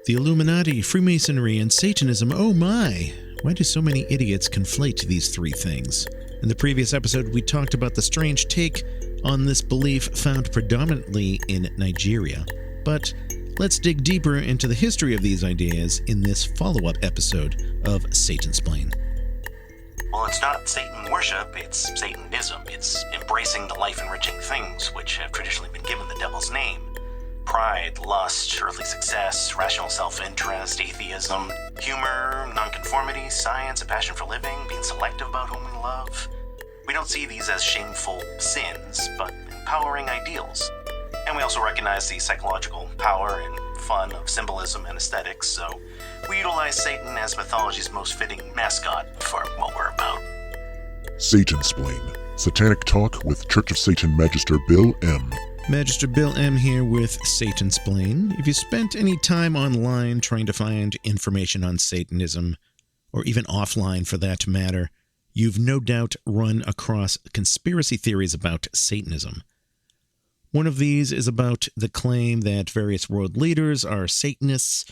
The Illuminati, Freemasonry, and Satanism, oh my! Why do so many idiots conflate these three things? In the previous episode, we talked about the strange take on this belief found predominantly in Nigeria. But let's dig deeper into the history of these ideas in this follow-up episode of Satansplain. Well, it's not Satan worship, it's Satanism. It's embracing the life-enriching things which have traditionally been given the devil's name. Pride, lust, earthly success, rational self-interest, atheism, humor, nonconformity, science, a passion for living, being selective about whom we love. We don't see these as shameful sins, but empowering ideals. And we also recognize the psychological power and fun of symbolism and aesthetics, so we utilize Satan as mythology's most fitting mascot for what we're about. Satansplain, Satanic Talk with Church of Satan Magister Bill M. Magister Bill M. here with Satansplain. If you spent any time online trying to find information on Satanism, or even offline for that matter, you've no doubt run across conspiracy theories about Satanism. One of these is about the claim that various world leaders are Satanists,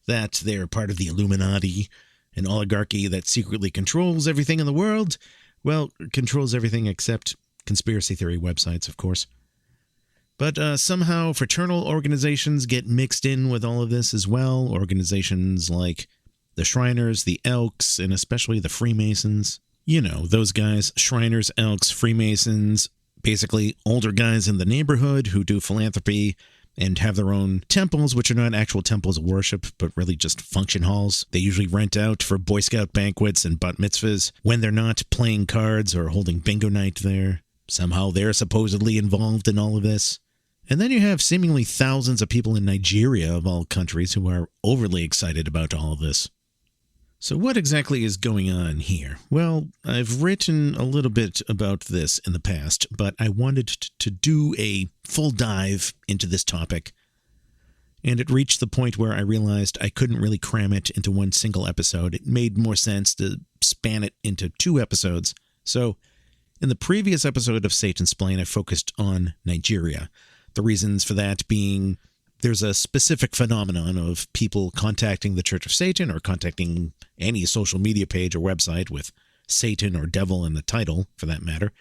that they're part of the Illuminati, an oligarchy that secretly controls everything in the world. Well, controls everything except conspiracy theory websites, of course. But somehow fraternal organizations get mixed in with all of this as well. Organizations like the Shriners, the Elks, and especially the Freemasons. You know, those guys, Shriners, Elks, Freemasons, basically older guys in the neighborhood who do philanthropy and have their own temples, which are not actual temples of worship, but really just function halls. They usually rent out for Boy Scout banquets and bat mitzvahs when they're not playing cards or holding bingo night there. Somehow they're supposedly involved in all of this. And then you have seemingly thousands of people in Nigeria, of all countries, who are overly excited about all of this. So what exactly is going on here? Well, I've written a little bit about this in the past, but I wanted to do a full dive into this topic. And it reached the point where I realized I couldn't really cram it into one single episode. It made more sense to span it into 2 episodes. So in the previous episode of Satansplain, I focused on Nigeria. The reasons for that being there's a specific phenomenon of people contacting the Church of Satan or contacting any social media page or website with Satan or devil in the title, for that matter,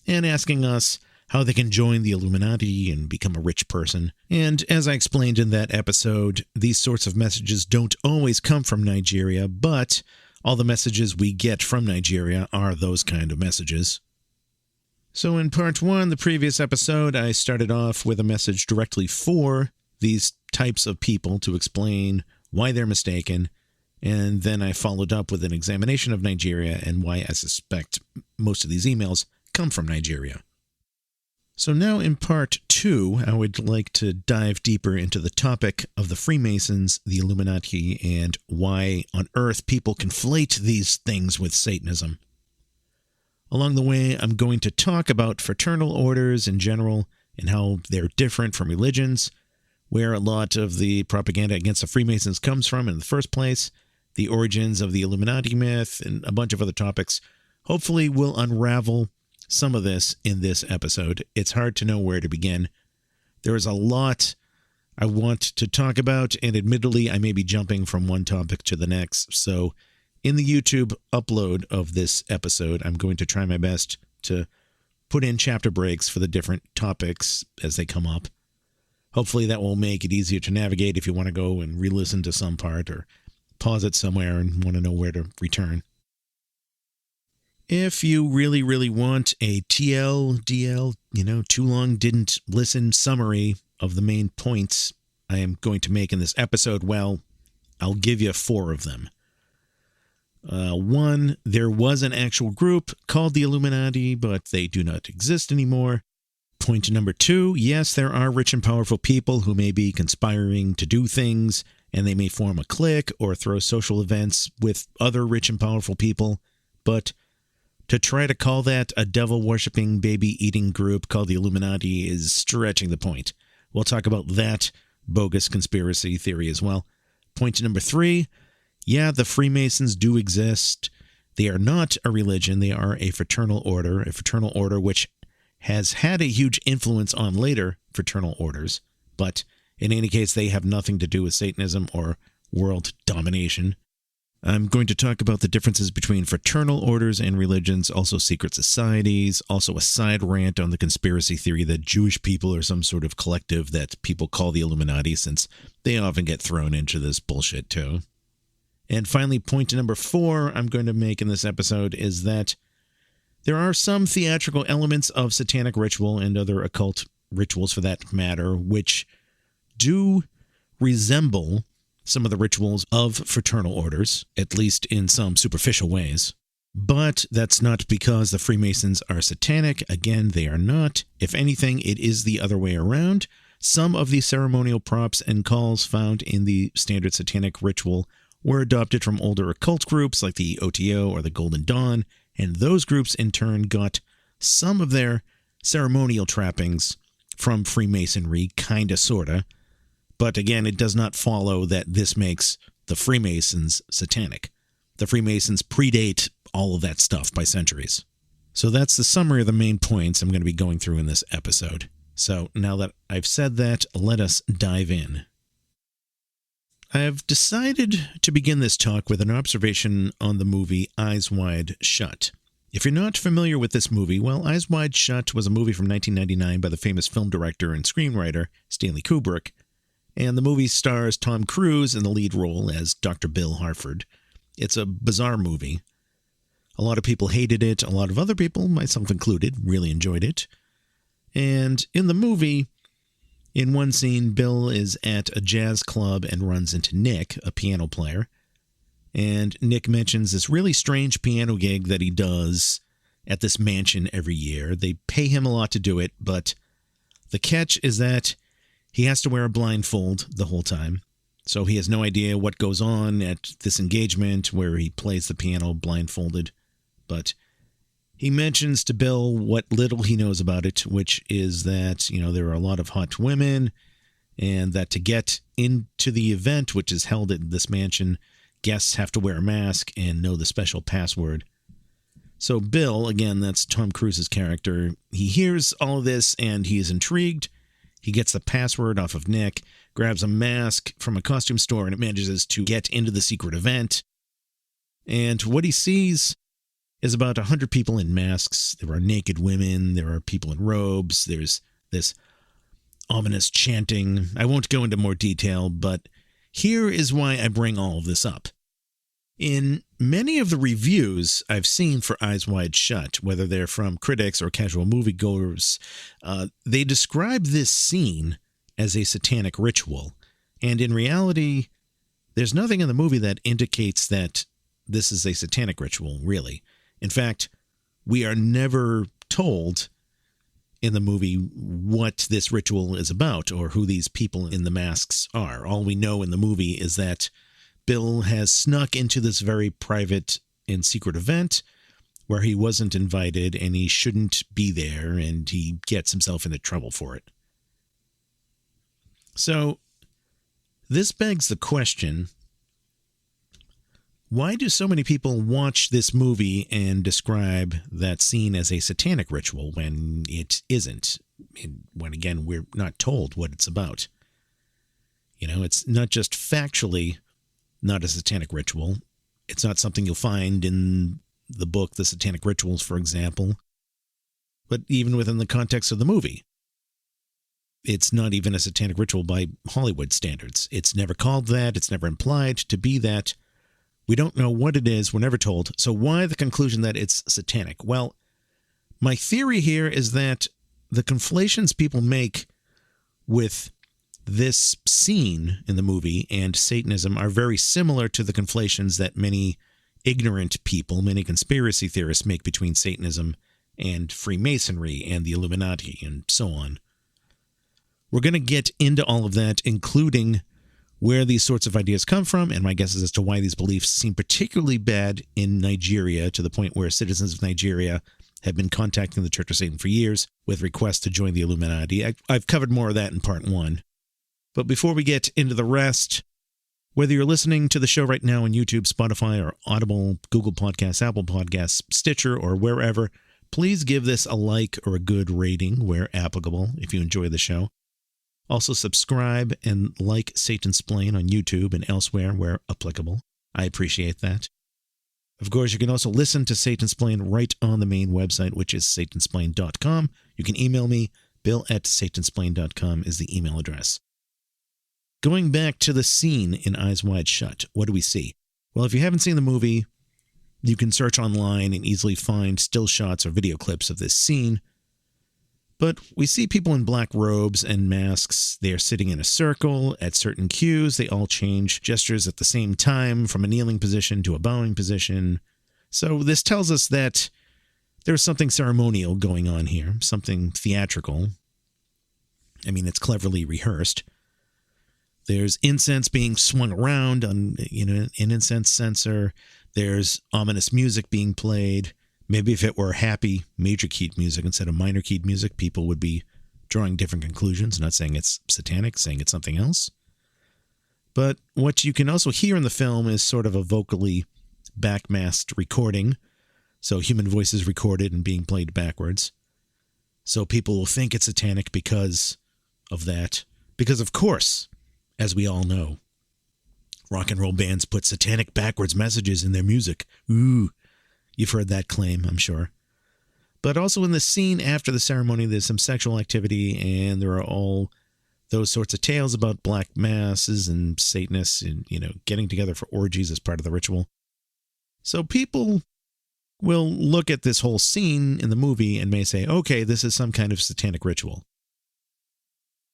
and asking us how they can join the Illuminati and become a rich person. And as I explained in that episode, these sorts of messages don't always come from Nigeria, but all the messages we get from Nigeria are those kind of messages. So in part 1, the previous episode, I started off with a message directly for these types of people to explain why they're mistaken, and then I followed up with an examination of Nigeria and why I suspect most of these emails come from Nigeria. So now in part 2, I would like to dive deeper into the topic of the Freemasons, the Illuminati, and why on earth people conflate these things with Satanism. Along the way, I'm going to talk about fraternal orders in general and how they're different from religions, where a lot of the propaganda against the Freemasons comes from in the first place, the origins of the Illuminati myth, and a bunch of other topics. Hopefully, we'll unravel some of this in this episode. It's hard to know where to begin. There is a lot I want to talk about, and admittedly, I may be jumping from one topic to the next, so in the YouTube upload of this episode, I'm going to try my best to put in chapter breaks for the different topics as they come up. Hopefully that will make it easier to navigate if you want to go and re-listen to some part or pause it somewhere and want to know where to return. If you really, really want a TLDL, too long didn't listen summary of the main points I am going to make in this episode, well, I'll give you 4 of them. 1, there was an actual group called the Illuminati, but they do not exist anymore. Point number 2, yes, there are rich and powerful people who may be conspiring to do things, and they may form a clique or throw social events with other rich and powerful people, but to try to call that a devil-worshipping, baby-eating group called the Illuminati is stretching the point. We'll talk about that bogus conspiracy theory as well. Point number 3, yeah, the Freemasons do exist. They are not a religion. They are a fraternal order which has had a huge influence on later fraternal orders. But in any case, they have nothing to do with Satanism or world domination. I'm going to talk about the differences between fraternal orders and religions, also secret societies, also a side rant on the conspiracy theory that Jewish people are some sort of collective that people call the Illuminati, since they often get thrown into this bullshit too. And finally, point number 4 I'm going to make in this episode is that there are some theatrical elements of satanic ritual and other occult rituals for that matter, which do resemble some of the rituals of fraternal orders, at least in some superficial ways. But that's not because the Freemasons are satanic. Again, they are not. If anything, it is the other way around. Some of the ceremonial props and calls found in the standard satanic ritual were adopted from older occult groups like the OTO or the Golden Dawn, and those groups in turn got some of their ceremonial trappings from Freemasonry, kinda, sorta. But again, it does not follow that this makes the Freemasons satanic. The Freemasons predate all of that stuff by centuries. So that's the summary of the main points I'm going to be going through in this episode. So now that I've said that, let us dive in. I have decided to begin this talk with an observation on the movie Eyes Wide Shut. If you're not familiar with this movie, well, Eyes Wide Shut was a movie from 1999 by the famous film director and screenwriter Stanley Kubrick. And the movie stars Tom Cruise in the lead role as Dr. Bill Harford. It's a bizarre movie. A lot of people hated it. A lot of other people, myself included, really enjoyed it. And in the movie, in one scene, Bill is at a jazz club and runs into Nick, a piano player. And Nick mentions this really strange piano gig that he does at this mansion every year. They pay him a lot to do it, but the catch is that he has to wear a blindfold the whole time, so he has no idea what goes on at this engagement where he plays the piano blindfolded. But he mentions to Bill what little he knows about it, which is that, there are a lot of hot women, and that to get into the event, which is held at this mansion, guests have to wear a mask and know the special password. So Bill, again, that's Tom Cruise's character, he hears all of this and he is intrigued. He gets the password off of Nick, grabs a mask from a costume store, and manages to get into the secret event. And what he sees is about 100 people in masks. There are naked women. There are people in robes. There's this ominous chanting. I won't go into more detail, but here is why I bring all of this up. In many of the reviews I've seen for Eyes Wide Shut, whether they're from critics or casual moviegoers, they describe this scene as a satanic ritual. And in reality, there's nothing in the movie that indicates that this is a satanic ritual, really. In fact, we are never told in the movie what this ritual is about or who these people in the masks are. All we know in the movie is that Bill has snuck into this very private and secret event where he wasn't invited and he shouldn't be there, and he gets himself into trouble for it. So this begs the question, why do so many people watch this movie and describe that scene as a satanic ritual when it isn't? And when, again, we're not told what it's about. It's not just factually not a satanic ritual. It's not something you'll find in the book, The Satanic Rituals, for example. But even within the context of the movie, it's not even a satanic ritual by Hollywood standards. It's never called that. It's never implied to be that. We don't know what it is. We're never told. So why the conclusion that it's satanic? Well, my theory here is that the conflations people make with this scene in the movie and Satanism are very similar to the conflations that many ignorant people, many conspiracy theorists make between Satanism and Freemasonry and the Illuminati and so on. We're going to get into all of that, including where these sorts of ideas come from and my guesses as to why these beliefs seem particularly bad in Nigeria, to the point where citizens of Nigeria have been contacting the Church of Satan for years with requests to join the Illuminati. I've covered more of that in part 1. But before we get into the rest, whether you're listening to the show right now on YouTube, Spotify, or Audible, Google Podcasts, Apple Podcasts, Stitcher, or wherever, please give this a like or a good rating where applicable if you enjoy the show. Also subscribe and like Satansplain on YouTube and elsewhere where applicable. I appreciate that. Of course, you can also listen to Satansplain right on the main website, which is satansplain.com. You can email me. bill@satansplain.com is the email address. Going back to the scene in Eyes Wide Shut, what do we see? Well, if you haven't seen the movie, you can search online and easily find still shots or video clips of this scene. But we see people in black robes and masks. They are sitting in a circle at certain cues. They all change gestures at the same time from a kneeling position to a bowing position. So this tells us that there's something ceremonial going on here, something theatrical. I mean, it's cleverly rehearsed. There's incense being swung around on, an incense censer. There's ominous music being played. Maybe if it were happy major keyed music instead of minor keyed music, people would be drawing different conclusions. Not saying it's satanic, saying it's something else. But what you can also hear in the film is sort of a vocally backmasked recording. So human voices recorded and being played backwards. So people will think it's satanic because of that. Because of course, as we all know, rock and roll bands put satanic backwards messages in their music. Ooh. You've heard that claim, I'm sure. But also in the scene after the ceremony, there's some sexual activity, and there are all those sorts of tales about black masses and Satanists and, getting together for orgies as part of the ritual. So people will look at this whole scene in the movie and may say, okay, this is some kind of satanic ritual.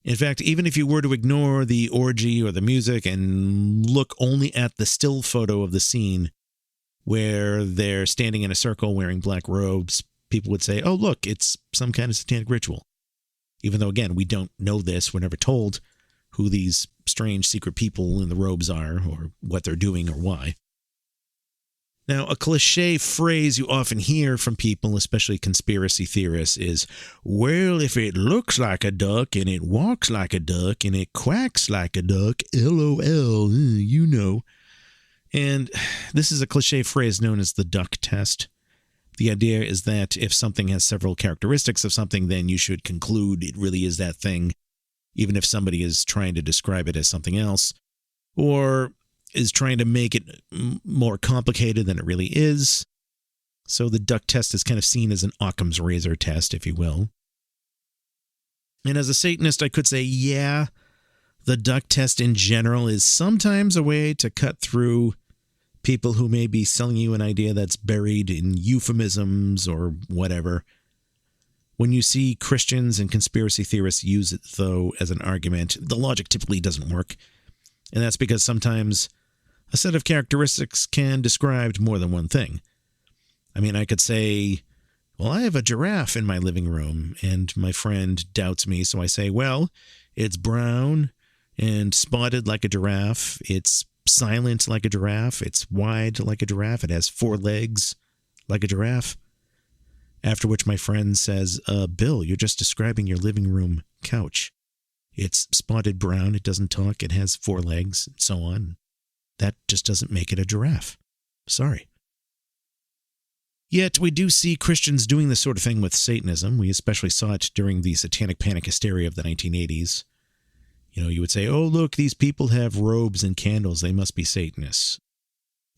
In fact, even if you were to ignore the orgy or the music and look only at the still photo of the scene, where they're standing in a circle wearing black robes, people would say, oh, look, it's some kind of satanic ritual. Even though, again, we don't know this. We're never told who these strange secret people in the robes are or what they're doing or why. Now, a cliche phrase you often hear from people, especially conspiracy theorists, is, well, if it looks like a duck and it walks like a duck and it quacks like a duck, LOL, you know. And this is a cliche phrase known as the duck test. The idea is that if something has several characteristics of something, then you should conclude it really is that thing, even if somebody is trying to describe it as something else, or is trying to make it more complicated than it really is. So the duck test is kind of seen as an Occam's razor test, if you will. And as a Satanist, I could say, yeah, the duck test in general is sometimes a way to cut through people who may be selling you an idea that's buried in euphemisms or whatever. When you see Christians and conspiracy theorists use it, though, as an argument, the logic typically doesn't work. And that's because sometimes a set of characteristics can describe more than one thing. I mean, I could say, well, I have a giraffe in my living room, and my friend doubts me, so I say, well, it's brown and spotted like a giraffe. It's silent like a giraffe. It's wide like a giraffe. It has 4 legs like a giraffe. After which my friend says, Bill, you're just describing your living room couch. It's spotted brown. It doesn't talk. It has 4 legs, and so on. That just doesn't make it a giraffe. Sorry. Yet we do see Christians doing this sort of thing with Satanism. We especially saw it during the satanic panic hysteria of the 1980s. You would say, oh, look, these people have robes and candles. They must be Satanists.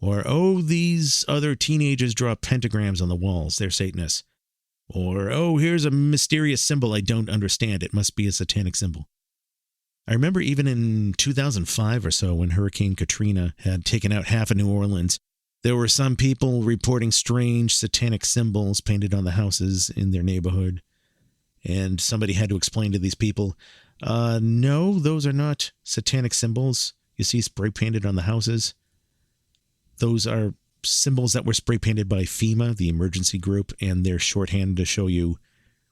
Or, oh, these other teenagers draw pentagrams on the walls. They're Satanists. Or, oh, here's a mysterious symbol I don't understand. It must be a satanic symbol. I remember even in 2005 or so, when Hurricane Katrina had taken out half of New Orleans, there were some people reporting strange satanic symbols painted on the houses in their neighborhood. And somebody had to explain to these people, no, those are not satanic symbols you see spray painted on the houses. Those are symbols that were spray painted by FEMA, the emergency group, and they're shorthand to show you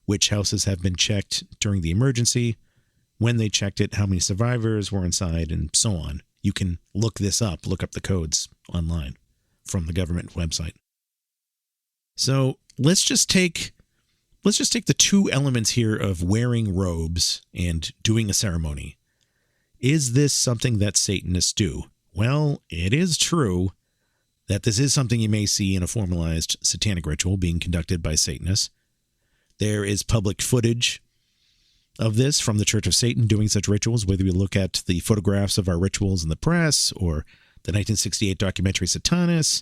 which houses have been checked during the emergency, when they checked it, how many survivors were inside, and so on. You can look this up, look up the codes online from the government website. So let's just take the 2 elements here of wearing robes and doing a ceremony. Is this something that Satanists do? Well, it is true that this is something you may see in a formalized satanic ritual being conducted by Satanists. There is public footage of this from the Church of Satan doing such rituals, whether we look at the photographs of our rituals in the press, or the 1968 documentary Satanis,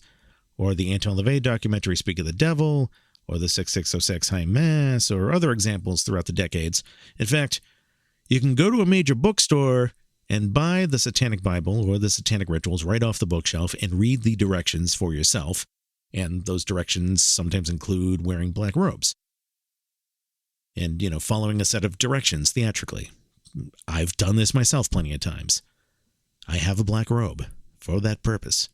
or the Anton LaVey documentary Speak of the Devil, or the 6606 High Mass, or other examples throughout the decades. In fact, you can go to a major bookstore and buy the Satanic Bible or the Satanic Rituals right off the bookshelf and read the directions for yourself. And those directions sometimes include wearing black robes. And, following a set of directions theatrically. I've done this myself plenty of times. I have a black robe for that purpose.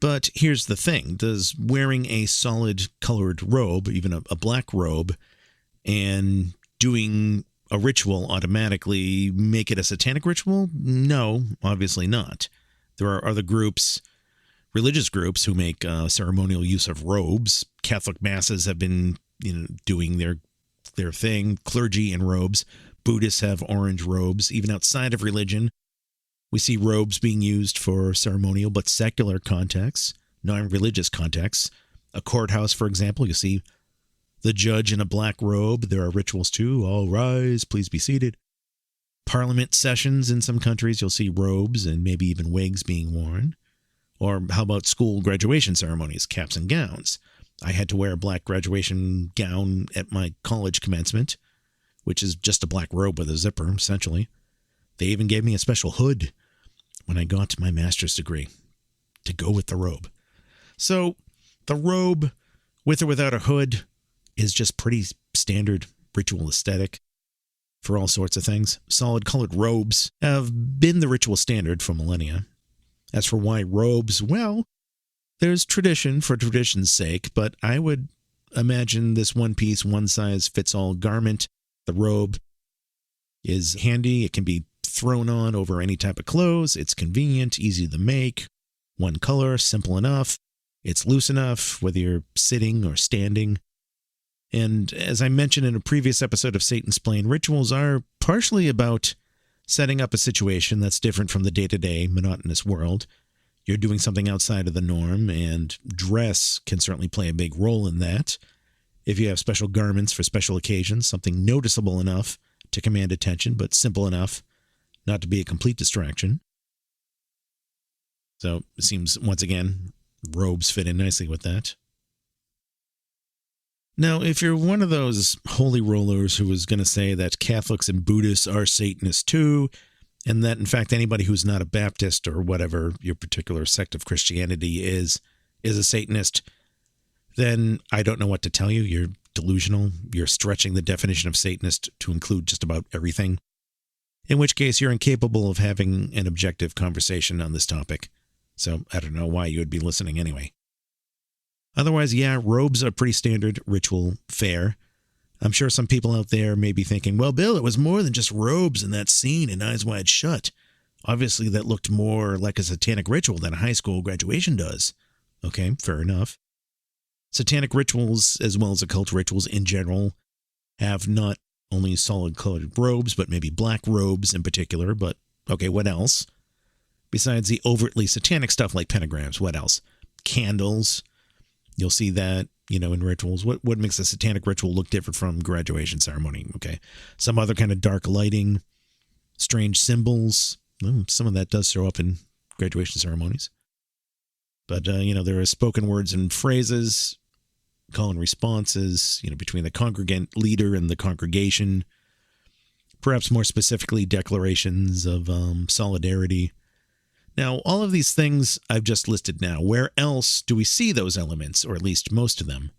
But here's the thing. Does wearing a solid colored robe, even a black robe, and doing a ritual automatically make it a satanic ritual? No, obviously not. There are other groups, religious groups, who make ceremonial use of robes. Catholic masses have been doing their thing, clergy in robes. Buddhists have orange robes. Even outside of religion, we see robes being used for ceremonial but secular contexts, non-religious contexts. A courthouse, for example, you see the judge in a black robe. There are rituals too. All rise, please be seated. Parliament sessions in some countries, you'll see robes and maybe even wigs being worn. Or how about school graduation ceremonies, caps and gowns? I had to wear a black graduation gown at my college commencement, which is just a black robe with a zipper, essentially. They even gave me a special hood when I got my master's degree to go with the robe. So the robe, with or without a hood, is just pretty standard ritual aesthetic for all sorts of things. Solid colored robes have been the ritual standard for millennia. As for why robes, well, there's tradition for tradition's sake, but I would imagine this one-piece, one-size-fits-all garment, the robe, is handy. It can be thrown on over any type of clothes. It's convenient, easy to make, one color, simple enough. It's loose enough, whether you're sitting or standing. And as I mentioned in a previous episode of Satansplain, rituals are partially about setting up a situation that's different from the day-to-day monotonous world. You're doing something outside of the norm, and dress can certainly play a big role in that. If you have special garments for special occasions, something noticeable enough to command attention, but simple enough not to be a complete distraction. So it seems, once again, robes fit in nicely with that. Now, if you're one of those holy rollers who is going to say that Catholics and Buddhists are Satanists too, and that, in fact, anybody who's not a Baptist or whatever your particular sect of Christianity is a Satanist, then I don't know what to tell you. You're delusional. You're stretching the definition of Satanist to include just about everything, in which case you're incapable of having an objective conversation on this topic. So I don't know why you would be listening anyway. Otherwise, yeah, robes are pretty standard ritual fare. I'm sure some people out there may be thinking, well, Bill, it was more than just robes in that scene in Eyes Wide Shut. Obviously, that looked more like a satanic ritual than a high school graduation does. Okay, fair enough. Satanic rituals, as well as occult rituals in general, have not only solid colored robes, but maybe black robes in particular. But, okay, what else? Besides the overtly satanic stuff like pentagrams, what else? Candles. You'll see that, in rituals. What makes a satanic ritual look different from graduation ceremony? Okay. Some other kind of dark lighting, strange symbols. Some of that does show up in graduation ceremonies. But, there are spoken words and phrases, call and responses, between the congregant leader and the congregation. Perhaps more specifically, declarations of solidarity. Now, all of these things I've just listed now, where else do we see those elements, or at least most of them?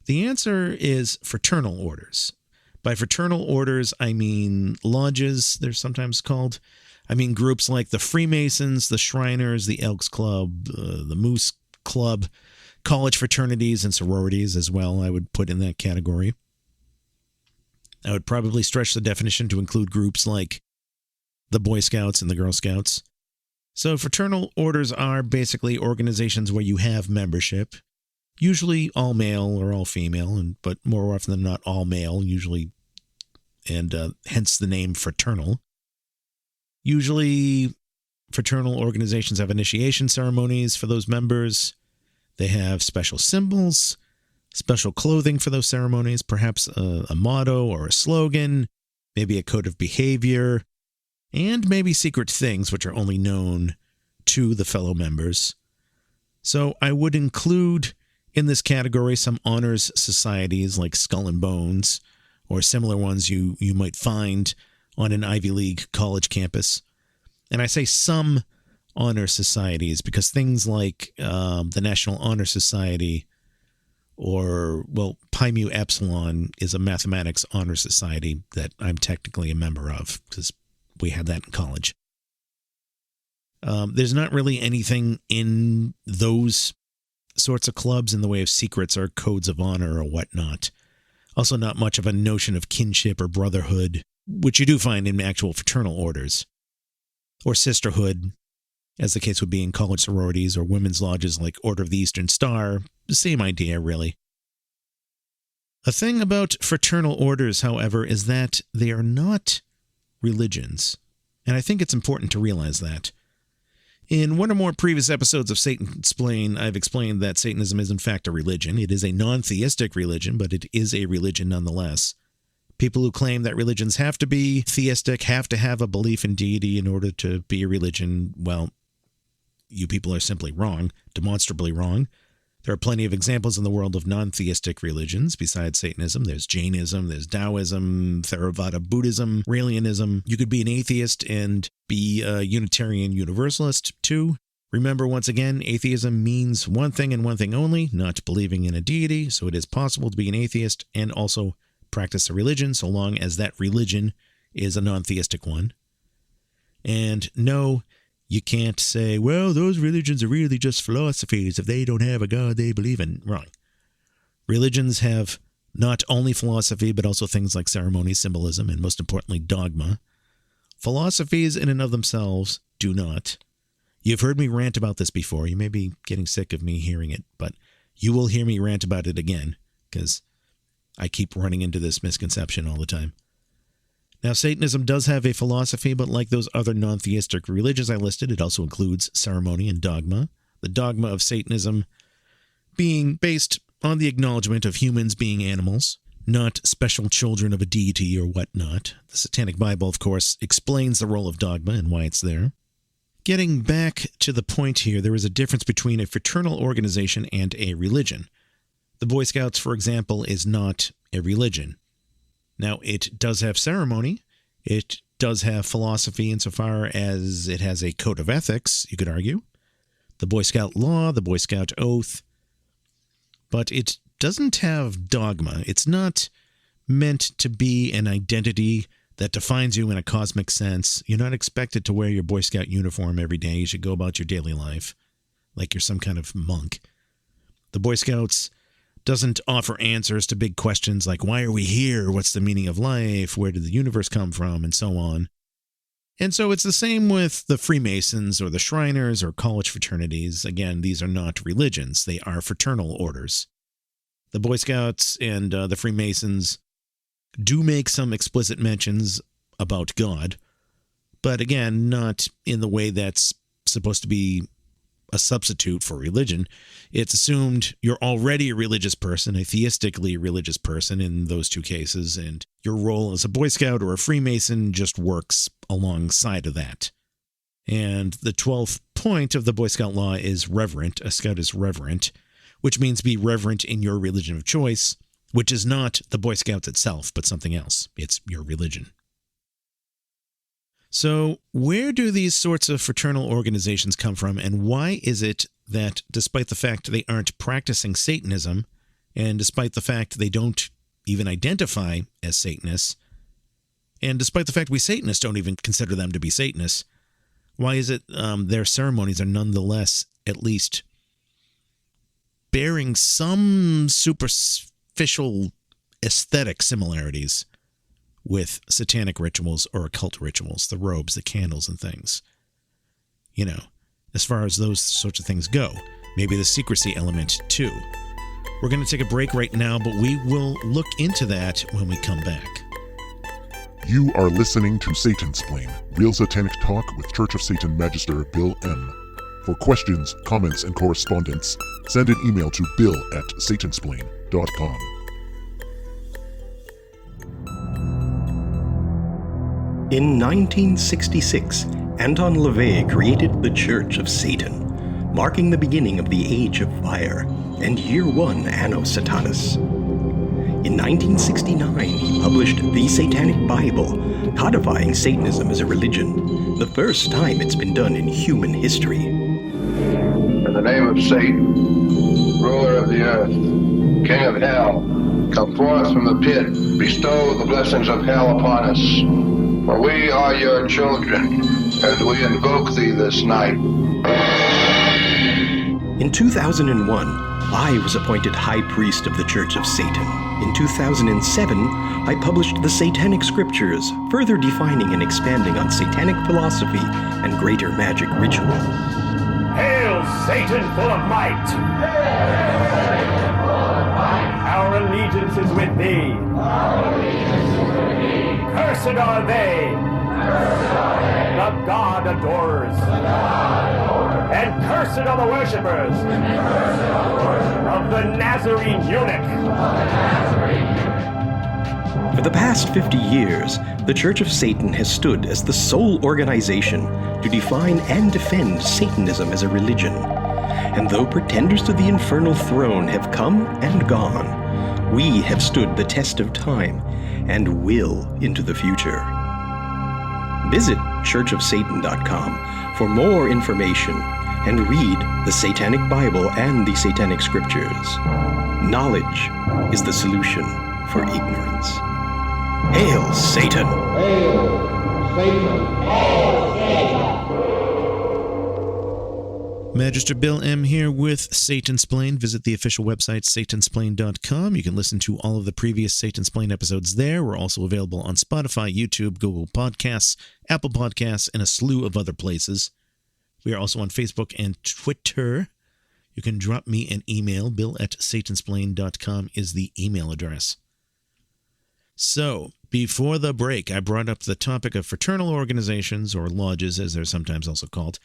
The answer is fraternal orders. By fraternal orders, I mean lodges, they're sometimes called. I mean groups like the Freemasons, the Shriners, the Elks Club, the Moose Club, college fraternities and sororities as well, I would put in that category. I would probably stretch the definition to include groups like the Boy Scouts and the Girl Scouts. So fraternal orders are basically organizations where you have membership, usually all male or all female, but more often than not all male, usually, and hence the name fraternal. Usually, fraternal organizations have initiation ceremonies for those members. They have special symbols, special clothing for those ceremonies, perhaps a motto or a slogan, maybe a code of behavior, and maybe secret things which are only known to the fellow members. So I would include in this category some honors societies like Skull and Bones, or similar ones you might find on an Ivy League college campus. And I say some honor societies because things like the National Honor Society or, well, Pi Mu Epsilon is a mathematics honor society that I'm technically a member of because we had that in college. There's not really anything in those sorts of clubs in the way of secrets or codes of honor or whatnot. Also not much of a notion of kinship or brotherhood, which you do find in actual fraternal orders. Or sisterhood, as the case would be in college sororities or women's lodges like Order of the Eastern Star. The same idea, really. A thing about fraternal orders, however, is that they are not religions. And I think it's important to realize that. In one or more previous episodes of Satansplain, I've explained that Satanism is in fact a religion. It is a non-theistic religion, but it is a religion nonetheless. People who claim that religions have to be theistic, have to have a belief in deity in order to be a religion, well, you people are simply wrong, demonstrably wrong. There are plenty of examples in the world of non-theistic religions besides Satanism. There's Jainism, there's Taoism, Theravada Buddhism, Raelianism. You could be an atheist and be a Unitarian Universalist too. Remember, once again, atheism means one thing and one thing only, not believing in a deity, so it is possible to be an atheist and also practice a religion so long as that religion is a non-theistic one. And no, you can't say, well, those religions are really just philosophies if they don't have a God they believe in. Wrong. Religions have not only philosophy, but also things like ceremony, symbolism, and most importantly, dogma. Philosophies in and of themselves do not. You've heard me rant about this before. You may be getting sick of me hearing it, but you will hear me rant about it again, because I keep running into this misconception all the time. Now, Satanism does have a philosophy, but like those other non-theistic religions I listed, it also includes ceremony and dogma. The dogma of Satanism being based on the acknowledgement of humans being animals, not special children of a deity or whatnot. The Satanic Bible, of course, explains the role of dogma and why it's there. Getting back to the point here, there is a difference between a fraternal organization and a religion. The Boy Scouts, for example, is not a religion. Now, it does have ceremony. It does have philosophy insofar as it has a code of ethics, you could argue. The Boy Scout law, the Boy Scout oath. But it doesn't have dogma. It's not meant to be an identity that defines you in a cosmic sense. You're not expected to wear your Boy Scout uniform every day. You should go about your daily life like you're some kind of monk. The Boy Scouts doesn't offer answers to big questions like, why are we here? What's the meaning of life? Where did the universe come from? And so on. And so it's the same with the Freemasons or the Shriners or college fraternities. Again, these are not religions. They are fraternal orders. The Boy Scouts and the Freemasons do make some explicit mentions about God, but again, not in the way that's supposed to be a substitute for religion. It's assumed you're already a religious person, a theistically religious person in those two cases, and your role as a Boy Scout or a Freemason just works alongside of that. And the 12th point of the Boy Scout law is reverent. A Scout is reverent, which means be reverent in your religion of choice, which is not the Boy Scouts itself, but something else. It's your religion. So where do these sorts of fraternal organizations come from, and why is it that despite the fact they aren't practicing Satanism, and despite the fact they don't even identify as Satanists, and despite the fact we Satanists don't even consider them to be Satanists, why is it their ceremonies are nonetheless at least bearing some superficial aesthetic similarities with satanic rituals or occult rituals, the robes, the candles, and things? You know, as far as those sorts of things go. Maybe the secrecy element, too. We're going to take a break right now, but we will look into that when we come back. You are listening to Satansplain, real satanic talk with Church of Satan Magister Bill M. For questions, comments, and correspondence, send an email to bill@satansplain.com. In 1966, Anton LaVey created the Church of Satan, marking the beginning of the Age of Fire and Year 1 Anno Satanas. In 1969, he published the Satanic Bible, codifying Satanism as a religion, the first time it's been done in human history. In the name of Satan, ruler of the earth, king of hell, come forth from the pit, bestow the blessings of hell upon us. For we are your children, and we invoke thee this night. In 2001, I was appointed High Priest of the Church of Satan. In 2007, I published the Satanic Scriptures, further defining and expanding on Satanic philosophy and greater magic ritual. Hail, Satan full of might! Hail, Satan full of might! Our allegiance is with thee! Our allegiance is with thee! Cursed are they! Cursed are they! The God adorers! The God adorers! And cursed are the worshippers! And cursed are the worshippers! Of the Nazarene eunuch! Of the Nazarene eunuch! For the past 50 years, the Church of Satan has stood as the sole organization to define and defend Satanism as a religion. And though pretenders to the infernal throne have come and gone, we have stood the test of time and will into the future. Visit churchofsatan.com for more information and read the Satanic Bible and the Satanic Scriptures. Knowledge is the solution for ignorance. Hail, Satan! Hail, Satan! Hail, Satan! Magister Bill M. here with Satansplain. Visit the official website, satansplain.com. You can listen to all of the previous Satansplain episodes there. We're also available on Spotify, YouTube, Google Podcasts, Apple Podcasts, and a slew of other places. We are also on Facebook and Twitter. You can drop me an email. bill@satansplain.com is the email address. So, before the break, I brought up the topic of fraternal organizations, or lodges as they're sometimes also called,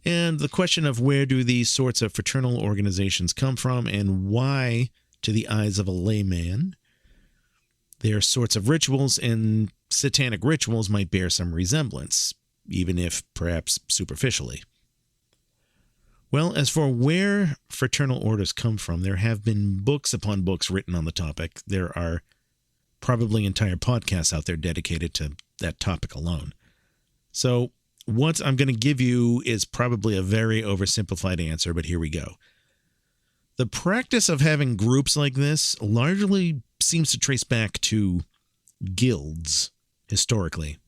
and the question of where do these sorts of fraternal organizations come from and why, to the eyes of a layman, their sorts of rituals and satanic rituals might bear some resemblance, even if perhaps superficially. Well, as for where fraternal orders come from, there have been books upon books written on the topic. There are probably entire podcasts out there dedicated to that topic alone. So what I'm going to give you is probably a very oversimplified answer, but here we go. The practice of having groups like this largely seems to trace back to guilds, historically.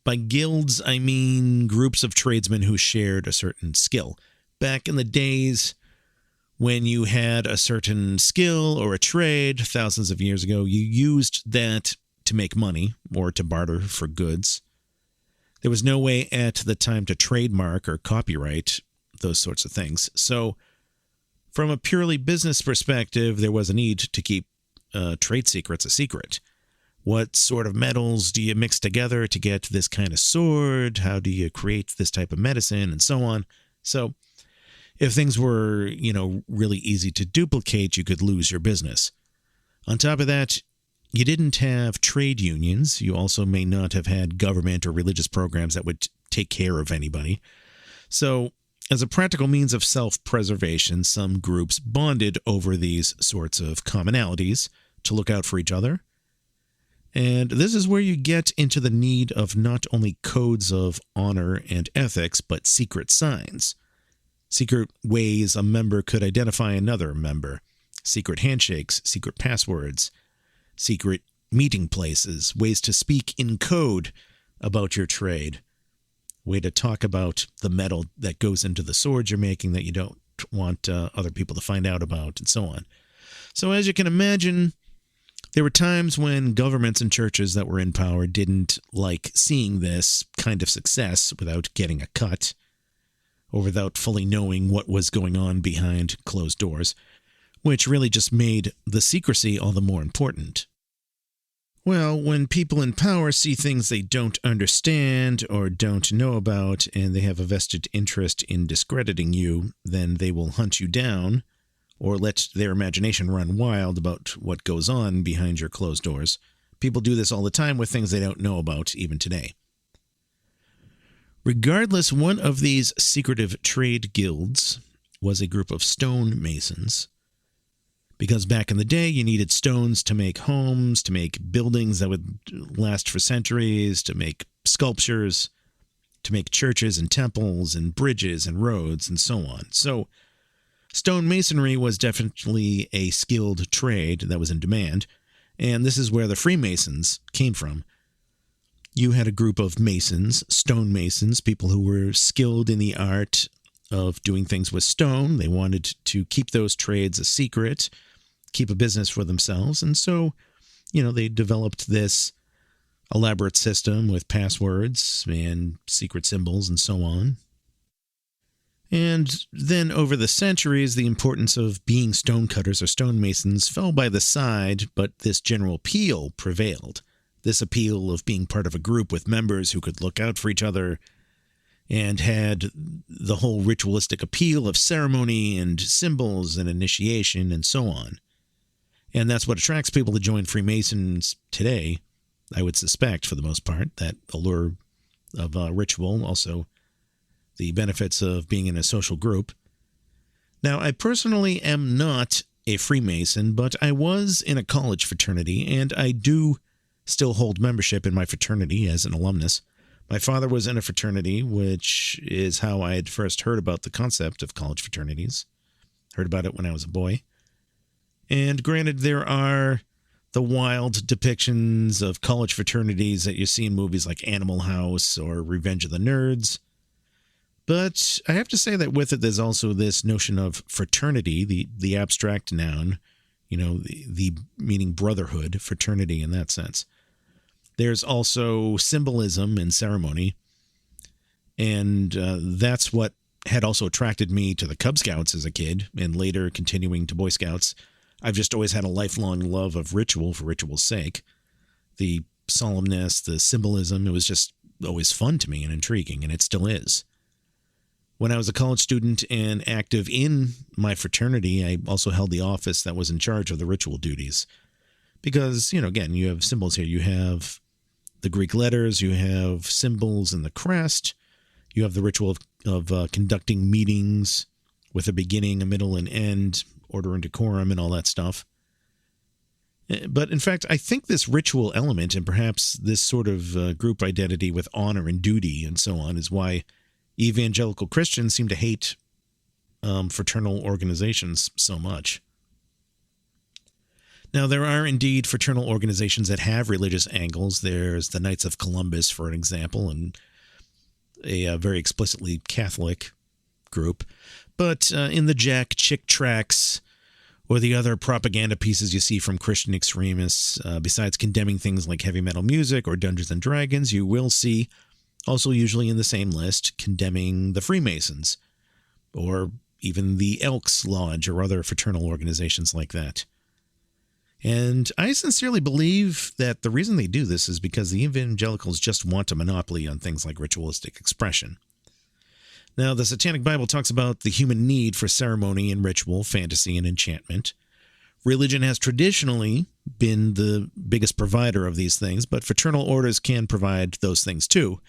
By guilds, I mean groups of tradesmen who shared a certain skill. Back in the days when you had a certain skill or a trade, thousands of years ago, you used that to make money or to barter for goods. There was no way at the time to trademark or copyright those sorts of things. So from a purely business perspective, there was a need to keep trade secrets a secret. What sort of metals do you mix together to get this kind of sword? How do you create this type of medicine, and so on? So if things were, really easy to duplicate, you could lose your business. On top of that, you didn't have trade unions. You also may not have had government or religious programs that would take care of anybody. So as a practical means of self-preservation, some groups bonded over these sorts of commonalities to look out for each other. And this is where you get into the need of not only codes of honor and ethics, but secret signs. Secret ways a member could identify another member. Secret handshakes, secret passwords, secret meeting places, ways to speak in code about your trade, way to talk about the metal that goes into the swords you're making that you don't want other people to find out about, and so on. So as you can imagine, there were times when governments and churches that were in power didn't like seeing this kind of success without getting a cut, or without fully knowing what was going on behind closed doors, which really just made the secrecy all the more important. Well, when people in power see things they don't understand or don't know about, and they have a vested interest in discrediting you, then they will hunt you down, or let their imagination run wild about what goes on behind your closed doors, People do this all the time with things they don't know about even today. Regardless, one of these secretive trade guilds was a group of stonemasons. Because back in the day, you needed stones to make homes, to make buildings that would last for centuries, to make sculptures, to make churches and temples and bridges and roads and so on. So stonemasonry was definitely a skilled trade that was in demand, and this is where the Freemasons came from. You had a group of masons, stonemasons, people who were skilled in the art of doing things with stone. They wanted to keep those trades a secret, keep a business for themselves, and so, they developed this elaborate system with passwords and secret symbols and so on. And then over the centuries, the importance of being stonecutters or stonemasons fell by the side, but this general appeal prevailed. This appeal of being part of a group with members who could look out for each other and had the whole ritualistic appeal of ceremony and symbols and initiation and so on. And that's what attracts people to join Freemasons today, I would suspect, for the most part, that allure of ritual, also the benefits of being in a social group. Now, I personally am not a Freemason, but I was in a college fraternity, and I do still hold membership in my fraternity as an alumnus. My father was in a fraternity, which is how I had first heard about the concept of college fraternities. Heard about it when I was a boy. And granted, there are the wild depictions of college fraternities that you see in movies like Animal House or Revenge of the Nerds. But I have to say that with it, there's also this notion of fraternity, the abstract noun, the meaning brotherhood, fraternity in that sense. There's also symbolism and ceremony, and that's what had also attracted me to the Cub Scouts as a kid, and later continuing to Boy Scouts. I've just always had a lifelong love of ritual for ritual's sake. The solemnness, the symbolism, it was just always fun to me and intriguing, and it still is. When I was a college student and active in my fraternity, I also held the office that was in charge of the ritual duties. Because, again, you have symbols here. You have the Greek letters, you have symbols in the crest, you have the ritual of conducting meetings with a beginning, a middle, and end, order and decorum, and all that stuff. But in fact, I think this ritual element and perhaps this sort of group identity with honor and duty and so on is why evangelical Christians seem to hate fraternal organizations so much. Now, there are indeed fraternal organizations that have religious angles. There's the Knights of Columbus, for an example, and a very explicitly Catholic group. But in the Jack Chick tracts or the other propaganda pieces you see from Christian extremists, besides condemning things like heavy metal music or Dungeons and Dragons, you will see, also usually in the same list, condemning the Freemasons or even the Elks Lodge or other fraternal organizations like that. And I sincerely believe that the reason they do this is because the evangelicals just want a monopoly on things like ritualistic expression. Now, the Satanic Bible talks about the human need for ceremony and ritual, fantasy and enchantment. Religion has traditionally been the biggest provider of these things, but fraternal orders can provide those things too.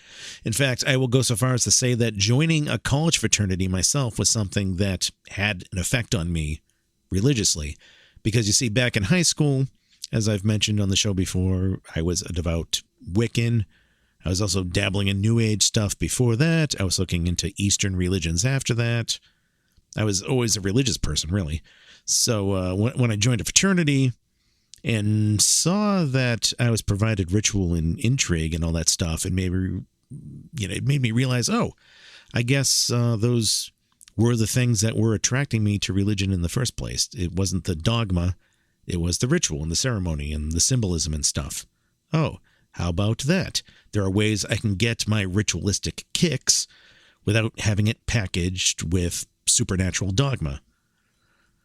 In fact, I will go so far as to say that joining a college fraternity myself was something that had an effect on me religiously. Because you see, back in high school, as I've mentioned on the show before, I was a devout Wiccan. I was also dabbling in New Age stuff before that. I was looking into Eastern religions after that. I was always a religious person, really. So when I joined a fraternity and saw that I was provided ritual and intrigue and all that stuff, it made me realize, I guess those were the things that were attracting me to religion in the first place. It wasn't the dogma, it was the ritual and the ceremony and the symbolism and stuff. Oh, how about that? There are ways I can get my ritualistic kicks without having it packaged with supernatural dogma.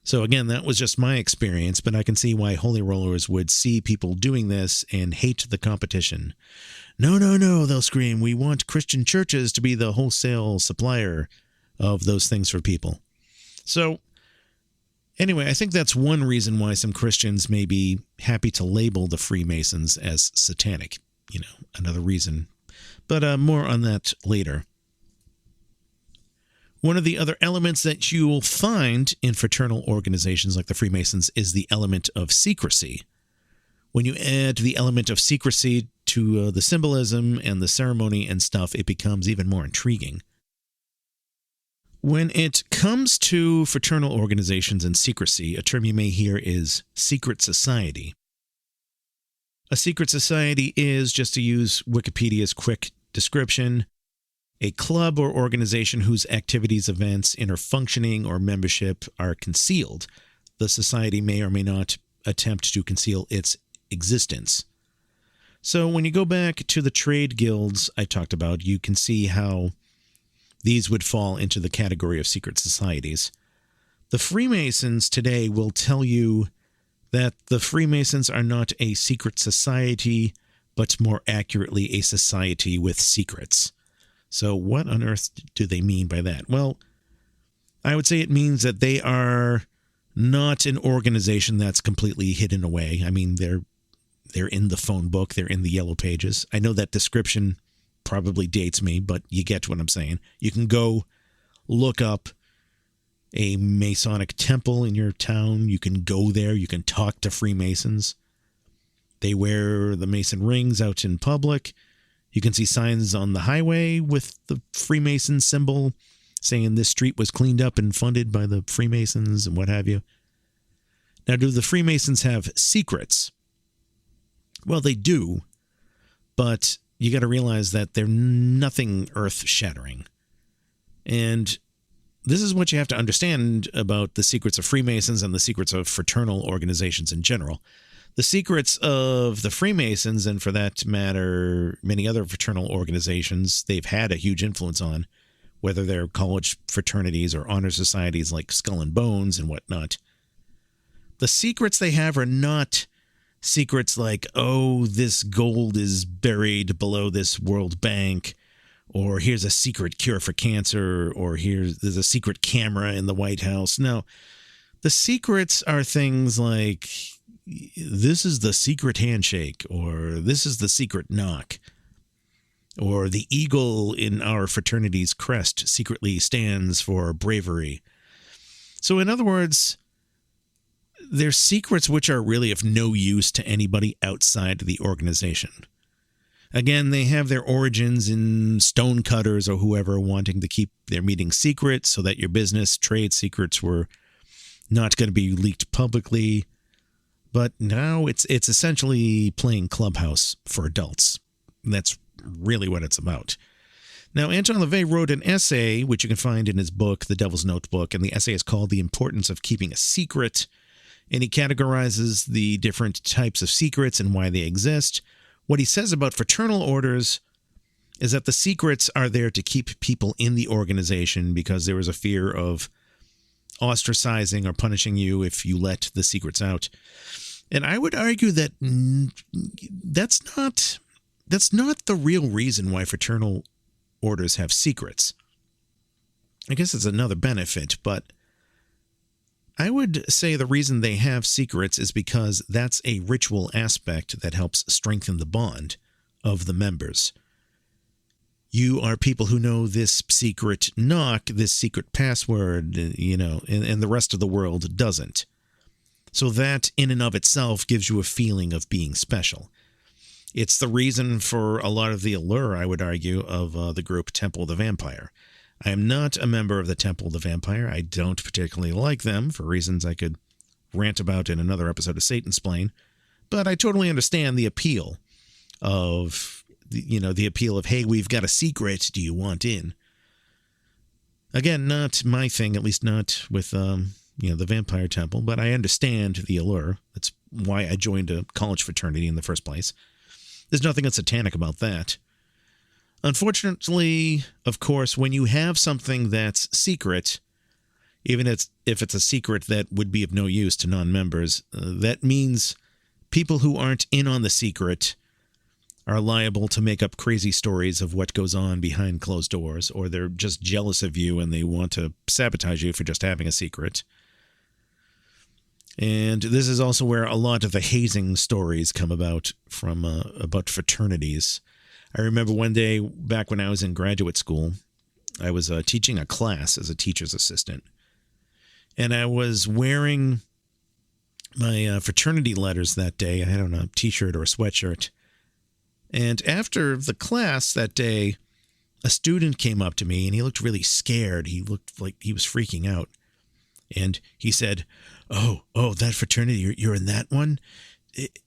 So again, that was just my experience, but I can see why holy rollers would see people doing this and hate the competition. No, they'll scream, we want Christian churches to be the wholesale supplier of those things for people. So Anyway, I think that's one reason why some Christians may be happy to label the Freemasons as satanic. Another reason. But more on that later. One of the other elements that you'll find in fraternal organizations like the Freemasons is the element of secrecy. When you add the element of secrecy to the symbolism and the ceremony and stuff, it becomes even more intriguing. When it comes to fraternal organizations and secrecy, a term you may hear is secret society. A secret society is, just to use Wikipedia's quick description, a club or organization whose activities, events, inner functioning, or membership are concealed. The society may or may not attempt to conceal its existence. So when you go back to the trade guilds I talked about, you can see how these would fall into the category of secret societies. The Freemasons today will tell you that the Freemasons are not a secret society, but more accurately a society with secrets. So what on earth do they mean by that? Well, I would say it means that they are not an organization that's completely hidden away. I mean, they're in the phone book, they're in the yellow pages. I know that description probably dates me, but you get what I'm saying. You can go look up a Masonic temple in your town. You can go there. You can talk to Freemasons. They wear the Mason rings out in public. You can see signs on the highway with the Freemason symbol saying this street was cleaned up and funded by the Freemasons and what have you. Now, do the Freemasons have secrets? Well, they do, but you got to realize that they're nothing earth-shattering. And this is what you have to understand about the secrets of Freemasons and the secrets of fraternal organizations in general. The secrets of the Freemasons, and for that matter, many other fraternal organizations they've had a huge influence on, whether they're college fraternities or honor societies like Skull and Bones and whatnot. The secrets they have are not secrets like, oh, this gold is buried below this World Bank, or here's a secret cure for cancer, or there's a secret camera in the White House. No, the secrets are things like, this is the secret handshake, or this is the secret knock, or the eagle in our fraternity's crest secretly stands for bravery. So in other words, they're secrets which are really of no use to anybody outside the organization. Again, they have their origins in stonecutters or whoever wanting to keep their meetings secret so that your business trade secrets were not going to be leaked publicly. But now it's essentially playing clubhouse for adults. That's really what it's about. Now, Anton LaVey wrote an essay, which you can find in his book, The Devil's Notebook, and the essay is called The Importance of Keeping a Secret. And he categorizes the different types of secrets and why they exist. What he says about fraternal orders is that the secrets are there to keep people in the organization because there is a fear of ostracizing or punishing you if you let the secrets out. And I would argue that that's not the real reason why fraternal orders have secrets. I guess it's another benefit, but I would say the reason they have secrets is because that's a ritual aspect that helps strengthen the bond of the members. You are people who know this secret knock, this secret password, and the rest of the world doesn't. So that in and of itself gives you a feeling of being special. It's the reason for a lot of the allure, I would argue, of the group Temple of the Vampire. I am not a member of the Temple of the Vampire. I don't particularly like them for reasons I could rant about in another episode of Satansplain. But I totally understand the appeal of, the appeal of, hey, we've got a secret. Do you want in? Again, not my thing, at least not with, the Vampire Temple, but I understand the allure. That's why I joined a college fraternity in the first place. There's nothing satanic about that. Unfortunately, of course, when you have something that's secret, even if it's a secret that would be of no use to non-members, that means people who aren't in on the secret are liable to make up crazy stories of what goes on behind closed doors, or they're just jealous of you and they want to sabotage you for just having a secret. And this is also where a lot of the hazing stories come about from about fraternities. I remember one day back when I was in graduate school, I was teaching a class as a teacher's assistant. And I was wearing my fraternity letters that day. I had on a t-shirt or a sweatshirt. And after the class that day, a student came up to me and he looked really scared. He looked like he was freaking out. And he said, oh, that fraternity, you're in that one?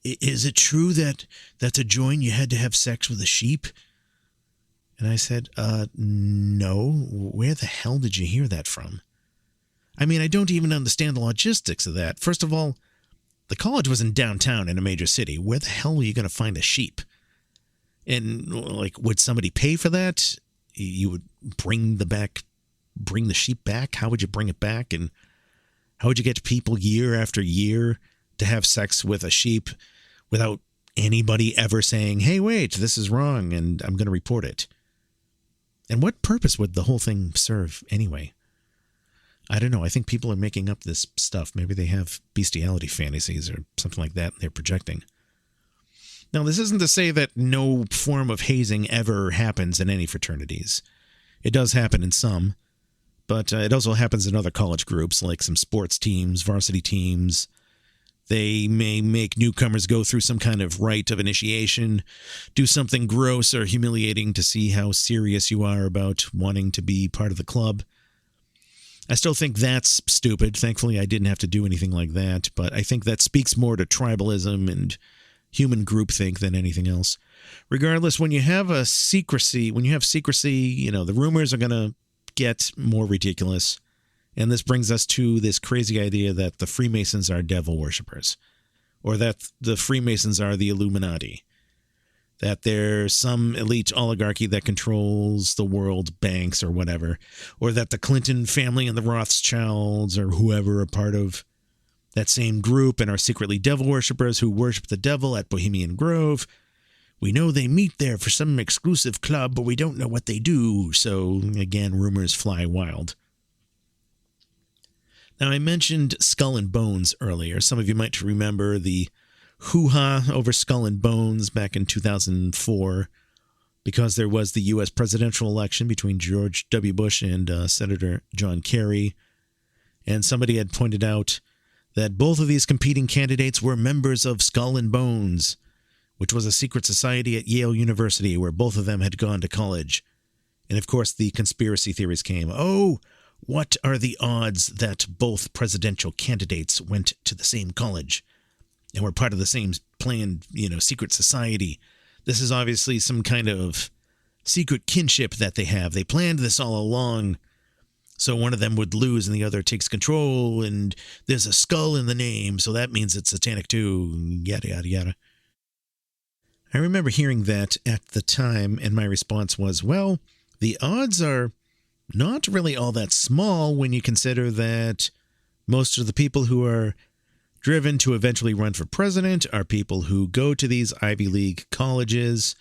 Is it true that to join you had to have sex with a sheep? And I said, no. Where the hell did you hear that from? I mean, I don't even understand the logistics of that. First of all, the college was in downtown in a major city. Where the hell were you going to find a sheep? And, like, would somebody pay for that? You would bring the sheep back? How would you bring it back? And how would you get people year after year to have sex with a sheep without anybody ever saying, hey, wait, this is wrong and I'm going to report it? And what purpose would the whole thing serve anyway? I don't know. I think people are making up this stuff. Maybe they have bestiality fantasies or something like that and they're projecting. Now, this isn't to say that no form of hazing ever happens in any fraternities. It does happen in some, but it also happens in other college groups, like some sports teams, varsity teams. They may make newcomers go through some kind of rite of initiation, do something gross or humiliating to see how serious you are about wanting to be part of the club. I still think that's stupid. Thankfully, I didn't have to do anything like that, but I think that speaks more to tribalism and human groupthink than anything else. Regardless, when you have secrecy, the rumors are going to get more ridiculous. And this brings us to this crazy idea that the Freemasons are devil worshippers, or that the Freemasons are the Illuminati, that there's some elite oligarchy that controls the world banks or whatever, or that the Clinton family and the Rothschilds or whoever are part of that same group and are secretly devil worshippers who worship the devil at Bohemian Grove. We know they meet there for some exclusive club, but we don't know what they do. So, again, rumors fly wild. Now, I mentioned Skull and Bones earlier. Some of you might remember the hoo-ha over Skull and Bones back in 2004 because there was the U.S. presidential election between George W. Bush and Senator John Kerry. And somebody had pointed out that both of these competing candidates were members of Skull and Bones, which was a secret society at Yale University where both of them had gone to college. And of course, the conspiracy theories came. Oh, what are the odds that both presidential candidates went to the same college and were part of the same planned, secret society? This is obviously some kind of secret kinship that they have. They planned this all along. So one of them would lose and the other takes control, and there's a skull in the name, so that means it's satanic too, yada, yada, yada. I remember hearing that at the time, and my response was, well, the odds are not really all that small when you consider that most of the people who are driven to eventually run for president are people who go to these Ivy League colleges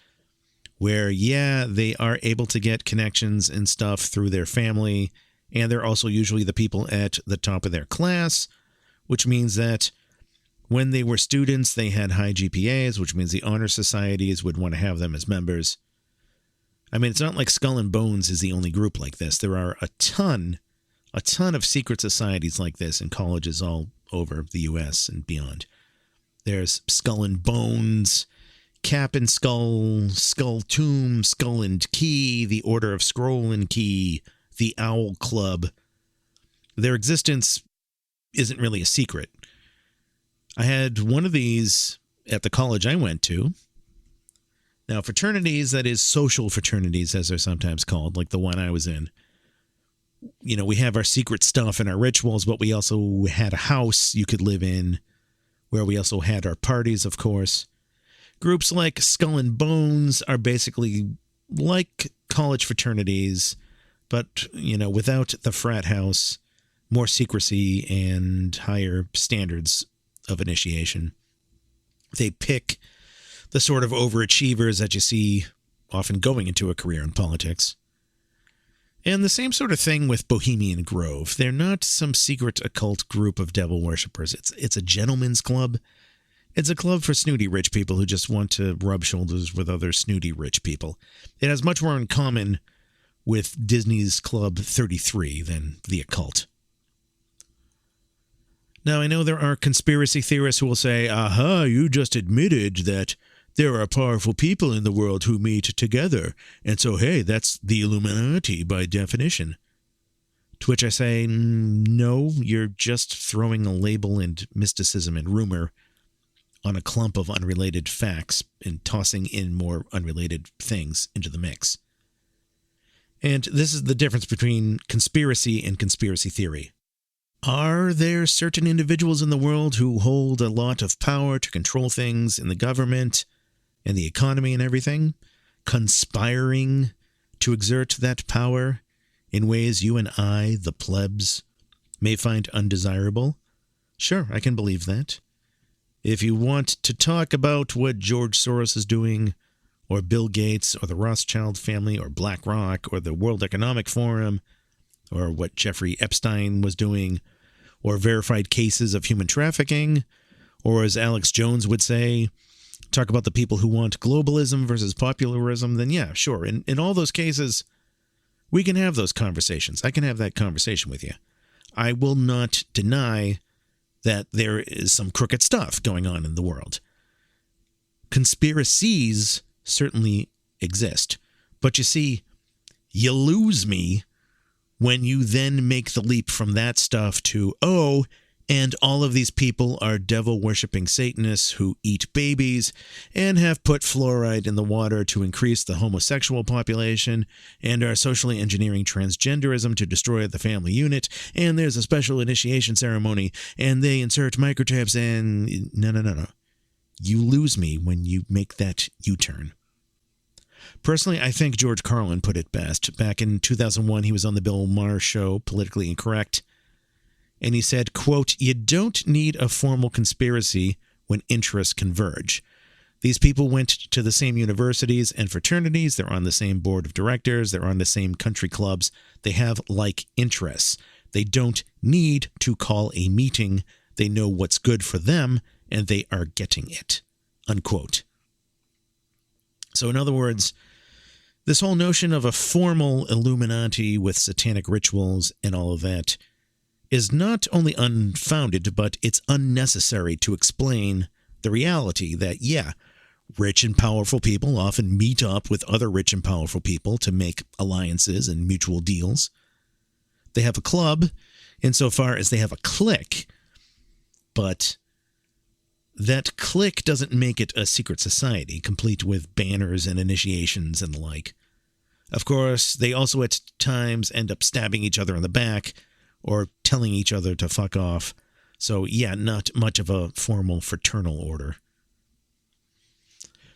where, yeah, they are able to get connections and stuff through their family, and they're also usually the people at the top of their class, which means that when they were students, they had high GPAs, which means the honor societies would want to have them as members. I mean, it's not like Skull and Bones is the only group like this. There are a ton of secret societies like this in colleges all over the U.S. and beyond. There's Skull and Bones, Cap and Skull, Skull Tomb, Skull and Key, the Order of Scroll and Key, the Owl Club. Their existence isn't really a secret. I had one of these at the college I went to. Now, fraternities, that is social fraternities, as they're sometimes called, like the one I was in. We have our secret stuff and our rituals, but we also had a house you could live in, where we also had our parties, of course. Groups like Skull and Bones are basically like college fraternities, but, without the frat house, more secrecy, and higher standards of initiation. They pick the sort of overachievers that you see often going into a career in politics. And the same sort of thing with Bohemian Grove. They're not some secret occult group of devil worshippers. It's a gentleman's club. It's a club for snooty rich people who just want to rub shoulders with other snooty rich people. It has much more in common with Disney's Club 33 than the occult. Now, I know there are conspiracy theorists who will say, aha, you just admitted that there are powerful people in the world who meet together, and so, hey, that's the Illuminati by definition. To which I say, no, you're just throwing a label and mysticism and rumor on a clump of unrelated facts and tossing in more unrelated things into the mix. And this is the difference between conspiracy and conspiracy theory. Are there certain individuals in the world who hold a lot of power to control things in the government and the economy and everything, conspiring to exert that power in ways you and I, the plebs, may find undesirable? Sure, I can believe that. If you want to talk about what George Soros is doing, or Bill Gates, or the Rothschild family, or BlackRock, or the World Economic Forum, or what Jeffrey Epstein was doing, or verified cases of human trafficking, or as Alex Jones would say, talk about the people who want globalism versus popularism, then yeah, sure. In all those cases, we can have those conversations. I can have that conversation with you. I will not deny that there is some crooked stuff going on in the world. Conspiracies certainly exist. But you see, you lose me when you then make the leap from that stuff to, oh, and all of these people are devil-worshipping Satanists who eat babies and have put fluoride in the water to increase the homosexual population and are socially engineering transgenderism to destroy the family unit, and there's a special initiation ceremony, and they insert microchips, and no. You lose me when you make that U-turn. Personally, I think George Carlin put it best. Back in 2001, he was on the Bill Maher show, Politically Incorrect, and he said, quote, "You don't need a formal conspiracy when interests converge. These people went to the same universities and fraternities. They're on the same board of directors. They're on the same country clubs. They have like interests. They don't need to call a meeting. They know what's good for them, and they are getting it." Unquote. So in other words, this whole notion of a formal Illuminati with satanic rituals and all of that is not only unfounded, but it's unnecessary to explain the reality that, yeah, rich and powerful people often meet up with other rich and powerful people to make alliances and mutual deals. They have a club insofar as they have a clique, but that clique doesn't make it a secret society, complete with banners and initiations and the like. Of course, they also at times end up stabbing each other in the back or telling each other to fuck off. So, yeah, not much of a formal fraternal order.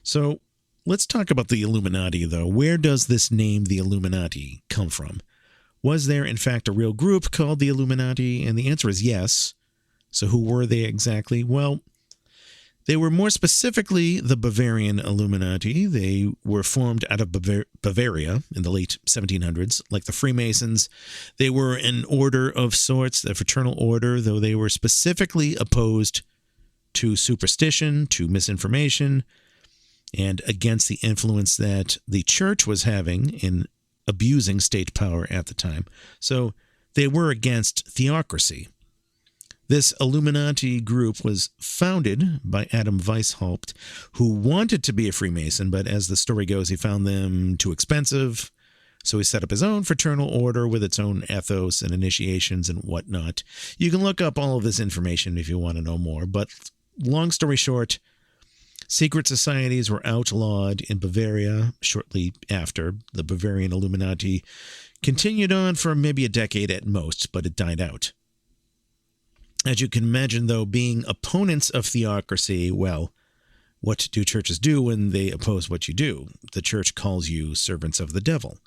So, let's talk about the Illuminati, though. Where does this name, the Illuminati, come from? Was there, in fact, a real group called the Illuminati? And the answer is yes. So who were they exactly? Well, they were more specifically the Bavarian Illuminati. They were formed out of Bavaria in the late 1700s, like the Freemasons. They were an order of sorts, a fraternal order, though they were specifically opposed to superstition, to misinformation, and against the influence that the church was having in abusing state power at the time. So they were against theocracy. This Illuminati group was founded by Adam Weishaupt, who wanted to be a Freemason, but as the story goes, he found them too expensive, so he set up his own fraternal order with its own ethos and initiations and whatnot. You can look up all of this information if you want to know more, but long story short, secret societies were outlawed in Bavaria shortly after. The Bavarian Illuminati continued on for maybe a decade at most, but it died out. As you can imagine, though, being opponents of theocracy, well, what do churches do when they oppose what you do? The church calls you servants of the devil.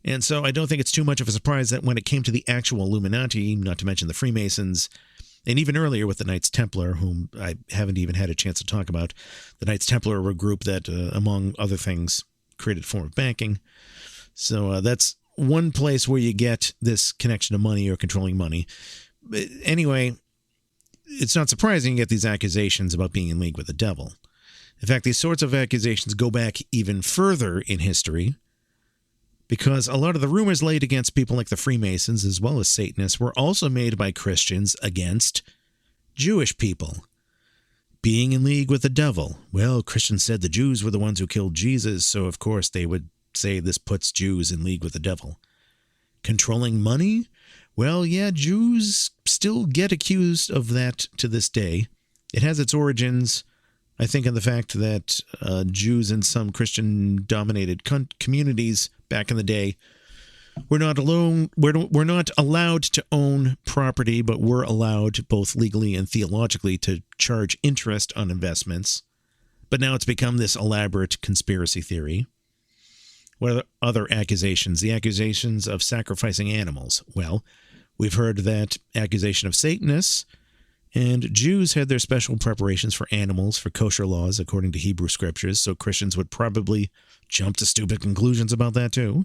And so I don't think it's too much of a surprise that when it came to the actual Illuminati, not to mention the Freemasons, and even earlier with the Knights Templar, whom I haven't even had a chance to talk about, the Knights Templar were a group that, among other things, created a form of banking. So that's one place where you get this connection to money or controlling money. But anyway, it's not surprising you get these accusations about being in league with the devil. In fact, these sorts of accusations go back even further in history, because a lot of the rumors laid against people like the Freemasons as well as Satanists were also made by Christians against Jewish people. Being in league with the devil. Well, Christians said the Jews were the ones who killed Jesus, so of course they would say this puts Jews in league with the devil. Controlling money? Well, yeah, Jews still get accused of that to this day. It has its origins, I think, in the fact that Jews in some Christian-dominated communities back in the day were not allowed to own property, but were allowed both legally and theologically to charge interest on investments. But now it's become this elaborate conspiracy theory. What are other accusations? The accusations of sacrificing animals. Well, we've heard that accusation of Satanists, and Jews had their special preparations for animals for kosher laws according to Hebrew scriptures, so Christians would probably jump to stupid conclusions about that too.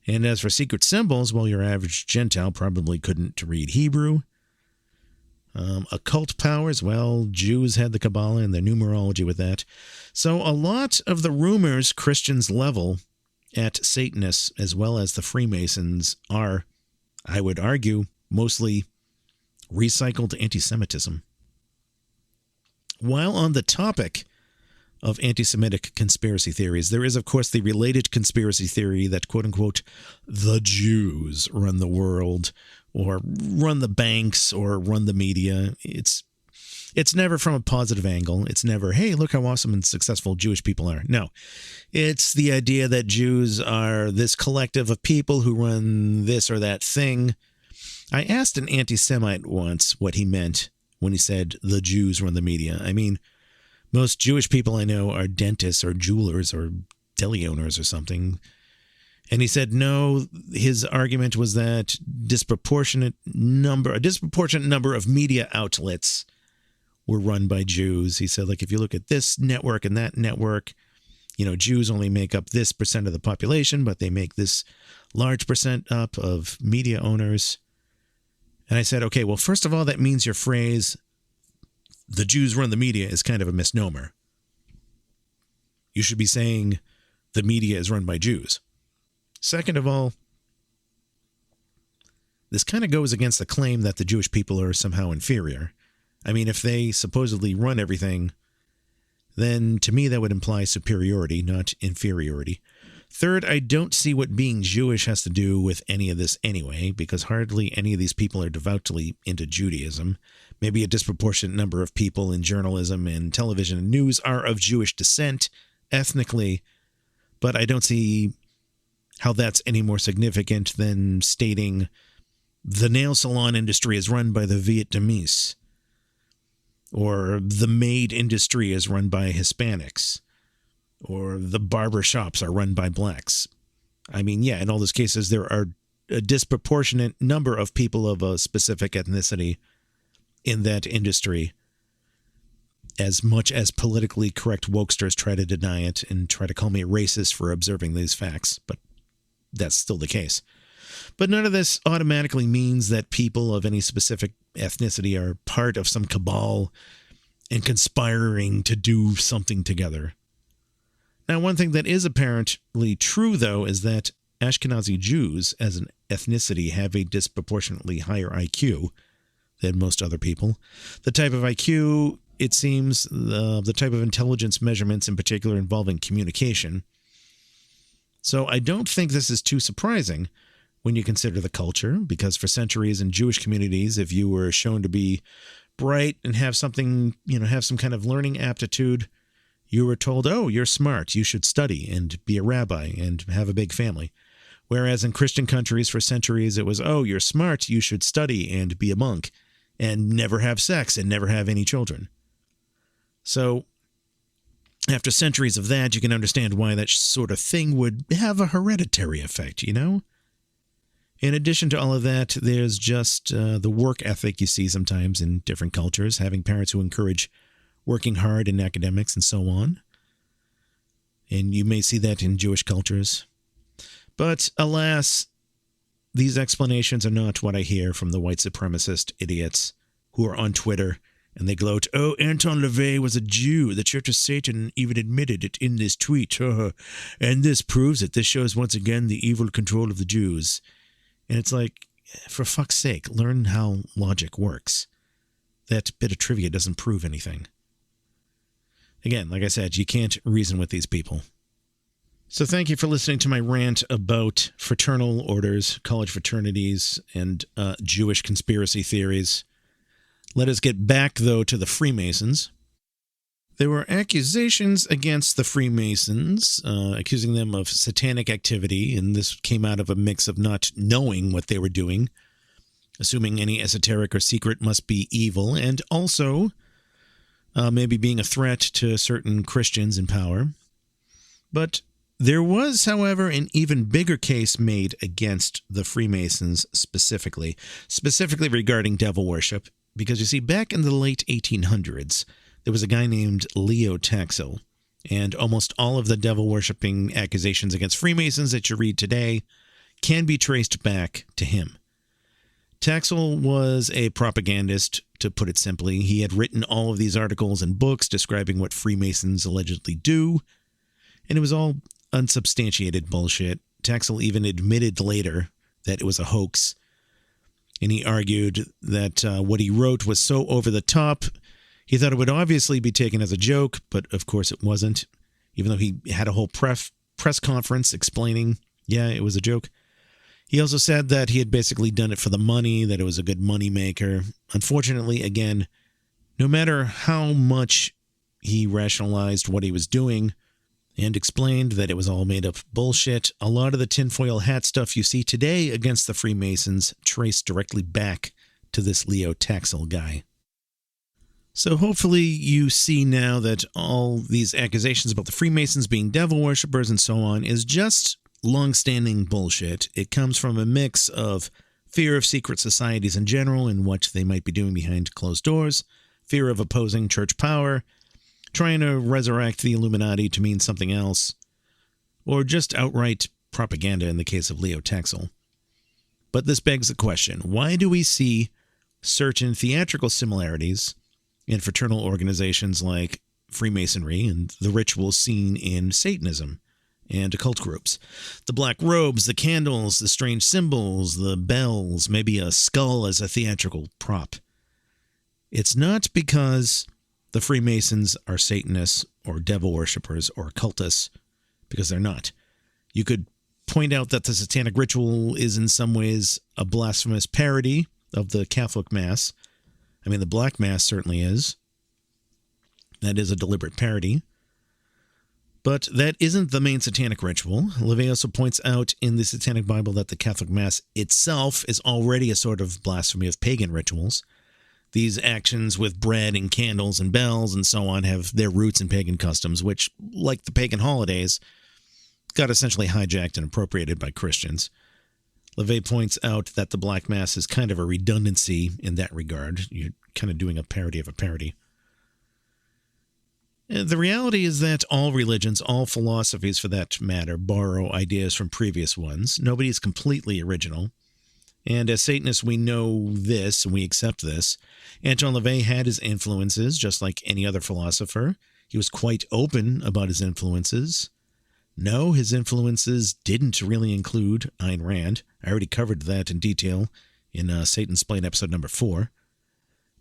And as for secret symbols, well, your average Gentile probably couldn't read Hebrew. Occult powers, well, Jews had the cabal and their numerology with that. So a lot of the rumors Christians level at Satanists as well as the Freemasons are, I would argue, mostly recycled anti-Semitism. While on the topic of anti-Semitic conspiracy theories, there is, of course, the related conspiracy theory that, quote-unquote, the Jews run the world, or run the banks, or run the media. It's never from a positive angle. It's never, hey, look how awesome and successful Jewish people are. No, it's the idea that Jews are this collective of people who run this or that thing. I asked an anti-Semite once what he meant when he said the Jews run the media. I mean, most Jewish people I know are dentists or jewelers or deli owners or something. And he said, no, his argument was that a disproportionate number of media outlets were run by Jews. He said, like, if you look at this network and that network, you know, Jews only make up this percent of the population, but they make this large percent up of media owners. And I said, okay, well, first of all, that means your phrase, the Jews run the media, is kind of a misnomer. You should be saying the media is run by Jews. Second of all, this kind of goes against the claim that the Jewish people are somehow inferior. I mean, if they supposedly run everything, then to me that would imply superiority, not inferiority. Third, I don't see what being Jewish has to do with any of this anyway, because hardly any of these people are devoutly into Judaism. Maybe a disproportionate number of people in journalism and television and news are of Jewish descent, ethnically, but I don't see how that's any more significant than stating the nail salon industry is run by the Vietnamese, or the maid industry is run by Hispanics, or the barber shops are run by blacks. I mean, yeah, in all those cases, there are a disproportionate number of people of a specific ethnicity in that industry, as much as politically correct wokesters try to deny it and try to call me racist for observing these facts, but that's still the case. But none of this automatically means that people of any specific ethnicity are part of some cabal and conspiring to do something together. Now, one thing that is apparently true, though, is that Ashkenazi Jews as an ethnicity have a disproportionately higher IQ than most other people. The type of IQ, it seems, the type of intelligence measurements in particular involving communication. So I don't think this is too surprising when you consider the culture, because for centuries in Jewish communities, if you were shown to be bright and have something, have some kind of learning aptitude, you were told, oh, you're smart, you should study and be a rabbi and have a big family. Whereas in Christian countries for centuries, it was, oh, you're smart, you should study and be a monk and never have sex and never have any children. So after centuries of that, you can understand why that sort of thing would have a hereditary effect, In addition to all of that, there's just the work ethic you see sometimes in different cultures, having parents who encourage working hard in academics and so on. And you may see that in Jewish cultures. But alas, these explanations are not what I hear from the white supremacist idiots who are on Twitter, and they gloat, "Oh, Anton LaVey was a Jew. The Church of Satan even admitted it in this tweet. And this proves it. This shows once again the evil control of the Jews." And it's like, for fuck's sake, learn how logic works. That bit of trivia doesn't prove anything. Again, like I said, you can't reason with these people. So thank you for listening to my rant about fraternal orders, college fraternities, and Jewish conspiracy theories. Let us get back, though, to the Freemasons. There were accusations against the Freemasons, accusing them of satanic activity, and this came out of a mix of not knowing what they were doing, assuming any esoteric or secret must be evil, and also maybe being a threat to certain Christians in power. But there was, however, an even bigger case made against the Freemasons specifically regarding devil worship, because you see, back in the late 1800s, there was a guy named Leo Taxil, and almost all of the devil-worshipping accusations against Freemasons that you read today can be traced back to him. Taxil was a propagandist, to put it simply. He had written all of these articles and books describing what Freemasons allegedly do, and it was all unsubstantiated bullshit. Taxil even admitted later that it was a hoax, and he argued that what he wrote was so over the top, he thought it would obviously be taken as a joke, but of course it wasn't, even though he had a whole press conference explaining, yeah, it was a joke. He also said that he had basically done it for the money, that it was a good money maker. Unfortunately, again, no matter how much he rationalized what he was doing and explained that it was all made up bullshit, a lot of the tinfoil hat stuff you see today against the Freemasons traced directly back to this Leo Taxil guy. So hopefully you see now that all these accusations about the Freemasons being devil worshippers and so on is just long-standing bullshit. It comes from a mix of fear of secret societies in general and what they might be doing behind closed doors, fear of opposing church power, trying to resurrect the Illuminati to mean something else, or just outright propaganda in the case of Leo Taxil. But this begs the question, why do we see certain theatrical similarities in fraternal organizations like Freemasonry and the rituals seen in Satanism and occult groups? The black robes, the candles, the strange symbols, the bells, maybe a skull as a theatrical prop. It's not because the Freemasons are Satanists or devil worshippers or occultists, because they're not. You could point out that the satanic ritual is in some ways a blasphemous parody of the Catholic Mass. I mean, the Black Mass certainly is. That is a deliberate parody. But that isn't the main satanic ritual. LaVey also points out in the Satanic Bible that the Catholic Mass itself is already a sort of blasphemy of pagan rituals. These actions with bread and candles and bells and so on have their roots in pagan customs, which, like the pagan holidays, got essentially hijacked and appropriated by Christians. LaVey points out that the Black Mass is kind of a redundancy in that regard. You're kind of doing a parody of a parody. The reality is that all religions, all philosophies for that matter, borrow ideas from previous ones. Nobody is completely original. And as Satanists, we know this and we accept this. Anton LaVey had his influences, just like any other philosopher. He was quite open about his influences. No, his influences didn't really include Ayn Rand. I already covered that in detail in Satansplain episode number 4.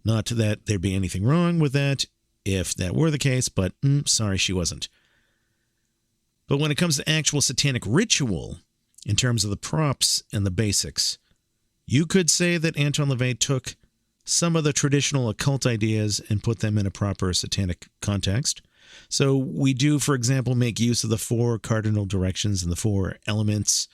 Not that there'd be anything wrong with that if that were the case, but sorry, she wasn't. But when it comes to actual satanic ritual, in terms of the props and the basics, you could say that Anton LaVey took some of the traditional occult ideas and put them in a proper satanic context. So we do, for example, make use of the 4 cardinal directions and the 4 elements,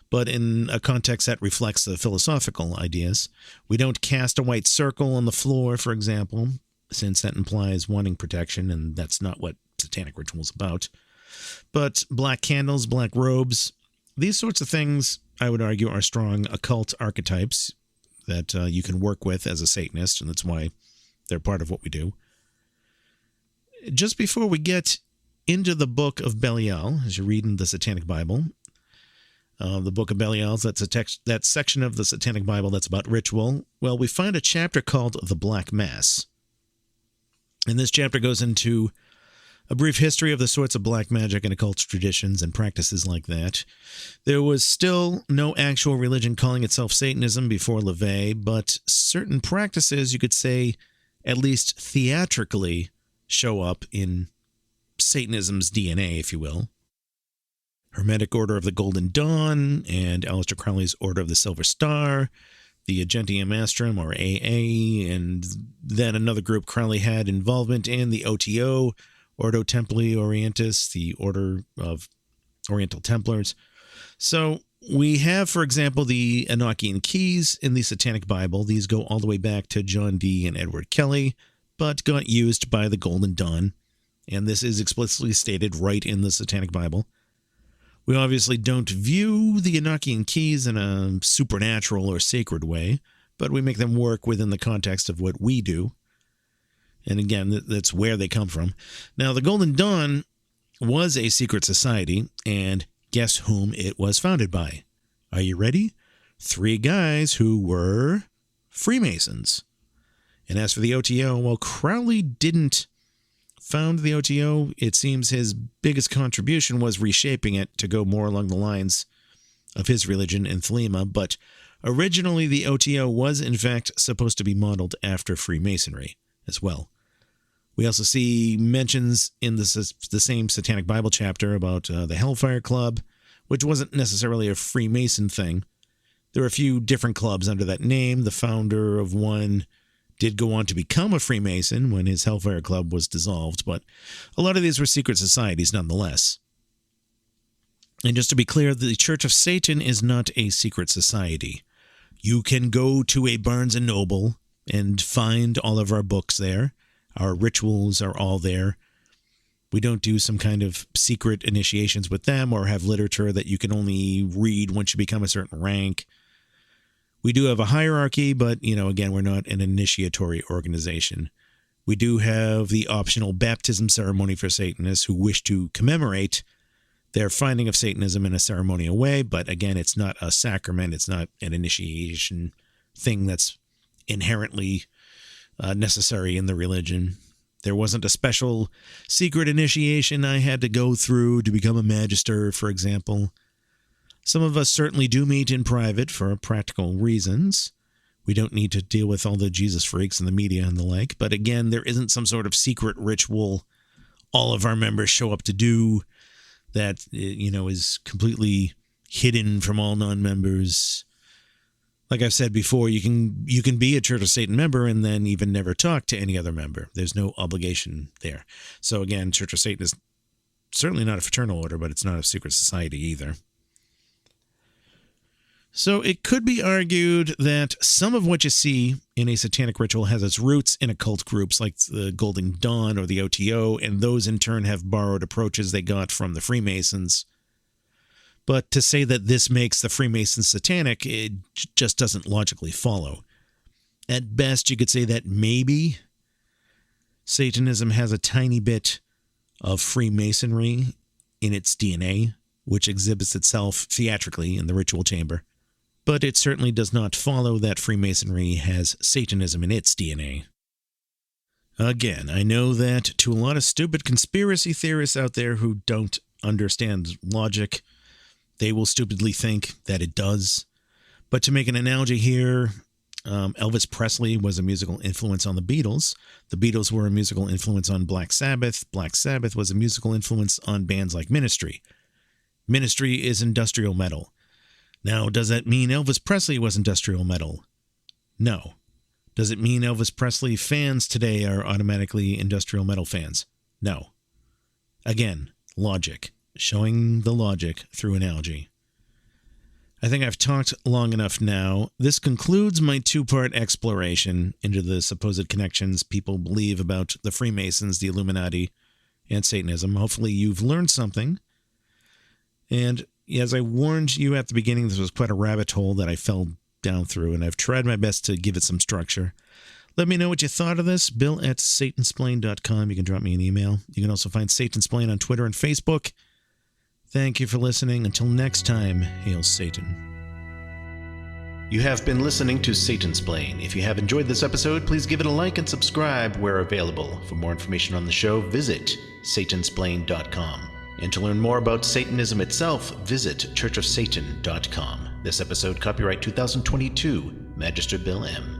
but in a context that reflects the philosophical ideas. We don't cast a white circle on the floor, for example, since that implies wanting protection, and that's not what satanic ritual is about. But black candles, black robes, these sorts of things, I would argue, are strong occult archetypes that you can work with as a Satanist, and that's why they're part of what we do. Just before we get into the book of Belial, as you read in the Satanic Bible, The Book of Belials, that's that section of the Satanic Bible that's about ritual. Well, we find a chapter called The Black Mass. And this chapter goes into a brief history of the sorts of black magic and occult traditions and practices like that. There was still no actual religion calling itself Satanism before LaVey, but certain practices, you could say, at least theatrically, show up in Satanism's DNA, if you will. Hermetic Order of the Golden Dawn and Aleister Crowley's Order of the Silver Star, the Agentium Astrum, or AA, and then another group Crowley had involvement in, the OTO, Ordo Templi Orientis, the Order of Oriental Templars. So we have, for example, the Enochian Keys in the Satanic Bible. These go all the way back to John Dee and Edward Kelly, but got used by the Golden Dawn, and this is explicitly stated right in the Satanic Bible. We obviously don't view the Enochian Keys in a supernatural or sacred way, but we make them work within the context of what we do. And again, that's where they come from. Now, the Golden Dawn was a secret society, and guess whom it was founded by? Are you ready? 3 guys who were Freemasons. And as for the OTO, well, Crowley didn't found the OTO. It seems his biggest contribution was reshaping it to go more along the lines of his religion in Thelema, but originally the OTO was in fact supposed to be modeled after Freemasonry as well. We also see mentions in the same Satanic Bible chapter about the Hellfire Club, which wasn't necessarily a Freemason thing. There are a few different clubs under that name. The founder of one did go on to become a Freemason when his Hellfire Club was dissolved, but a lot of these were secret societies nonetheless. And just to be clear, the Church of Satan is not a secret society. You can go to a Barnes & Noble and find all of our books there. Our rituals are all there. We don't do some kind of secret initiations with them or have literature that you can only read once you become a certain rank. We do have a hierarchy, but, again, we're not an initiatory organization. We do have the optional baptism ceremony for Satanists who wish to commemorate their finding of Satanism in a ceremonial way, but again, it's not a sacrament. It's not an initiation thing that's inherently necessary in the religion. There wasn't a special secret initiation I had to go through to become a magister, for example. Some of us certainly do meet in private for practical reasons. We don't need to deal with all the Jesus freaks in the media and the like, but again, there isn't some sort of secret ritual all of our members show up to do that, is completely hidden from all non-members. Like I've said before, you can be a Church of Satan member and then even never talk to any other member. There's no obligation there. So again, Church of Satan is certainly not a fraternal order, but it's not a secret society either. So it could be argued that some of what you see in a satanic ritual has its roots in occult groups like the Golden Dawn or the OTO, and those in turn have borrowed approaches they got from the Freemasons. But to say that this makes the Freemasons satanic, it just doesn't logically follow. At best, you could say that maybe Satanism has a tiny bit of Freemasonry in its DNA, which exhibits itself theatrically in the ritual chamber. But it certainly does not follow that Freemasonry has Satanism in its DNA. Again, I know that to a lot of stupid conspiracy theorists out there who don't understand logic, they will stupidly think that it does. But to make an analogy here, Elvis Presley was a musical influence on the Beatles. The Beatles were a musical influence on Black Sabbath. Black Sabbath was a musical influence on bands like Ministry. Ministry is industrial metal. Now, does that mean Elvis Presley was industrial metal? No. Does it mean Elvis Presley fans today are automatically industrial metal fans? No. Again, logic. Showing the logic through analogy. I think I've talked long enough now. This concludes my 2-part exploration into the supposed connections people believe about the Freemasons, the Illuminati, and Satanism. Hopefully you've learned something. And as I warned you at the beginning, this was quite a rabbit hole that I fell down through, and I've tried my best to give it some structure. Let me know what you thought of this. Bill@Satansplain.com. You can drop me an email. You can also find Satansplain on Twitter and Facebook. Thank you for listening. Until next time, hail Satan. You have been listening to Satansplain. If you have enjoyed this episode, please give it a like and subscribe where available. For more information on the show, visit Satansplain.com. And to learn more about Satanism itself, visit churchofsatan.com. This episode, copyright 2022, Magister Bill M.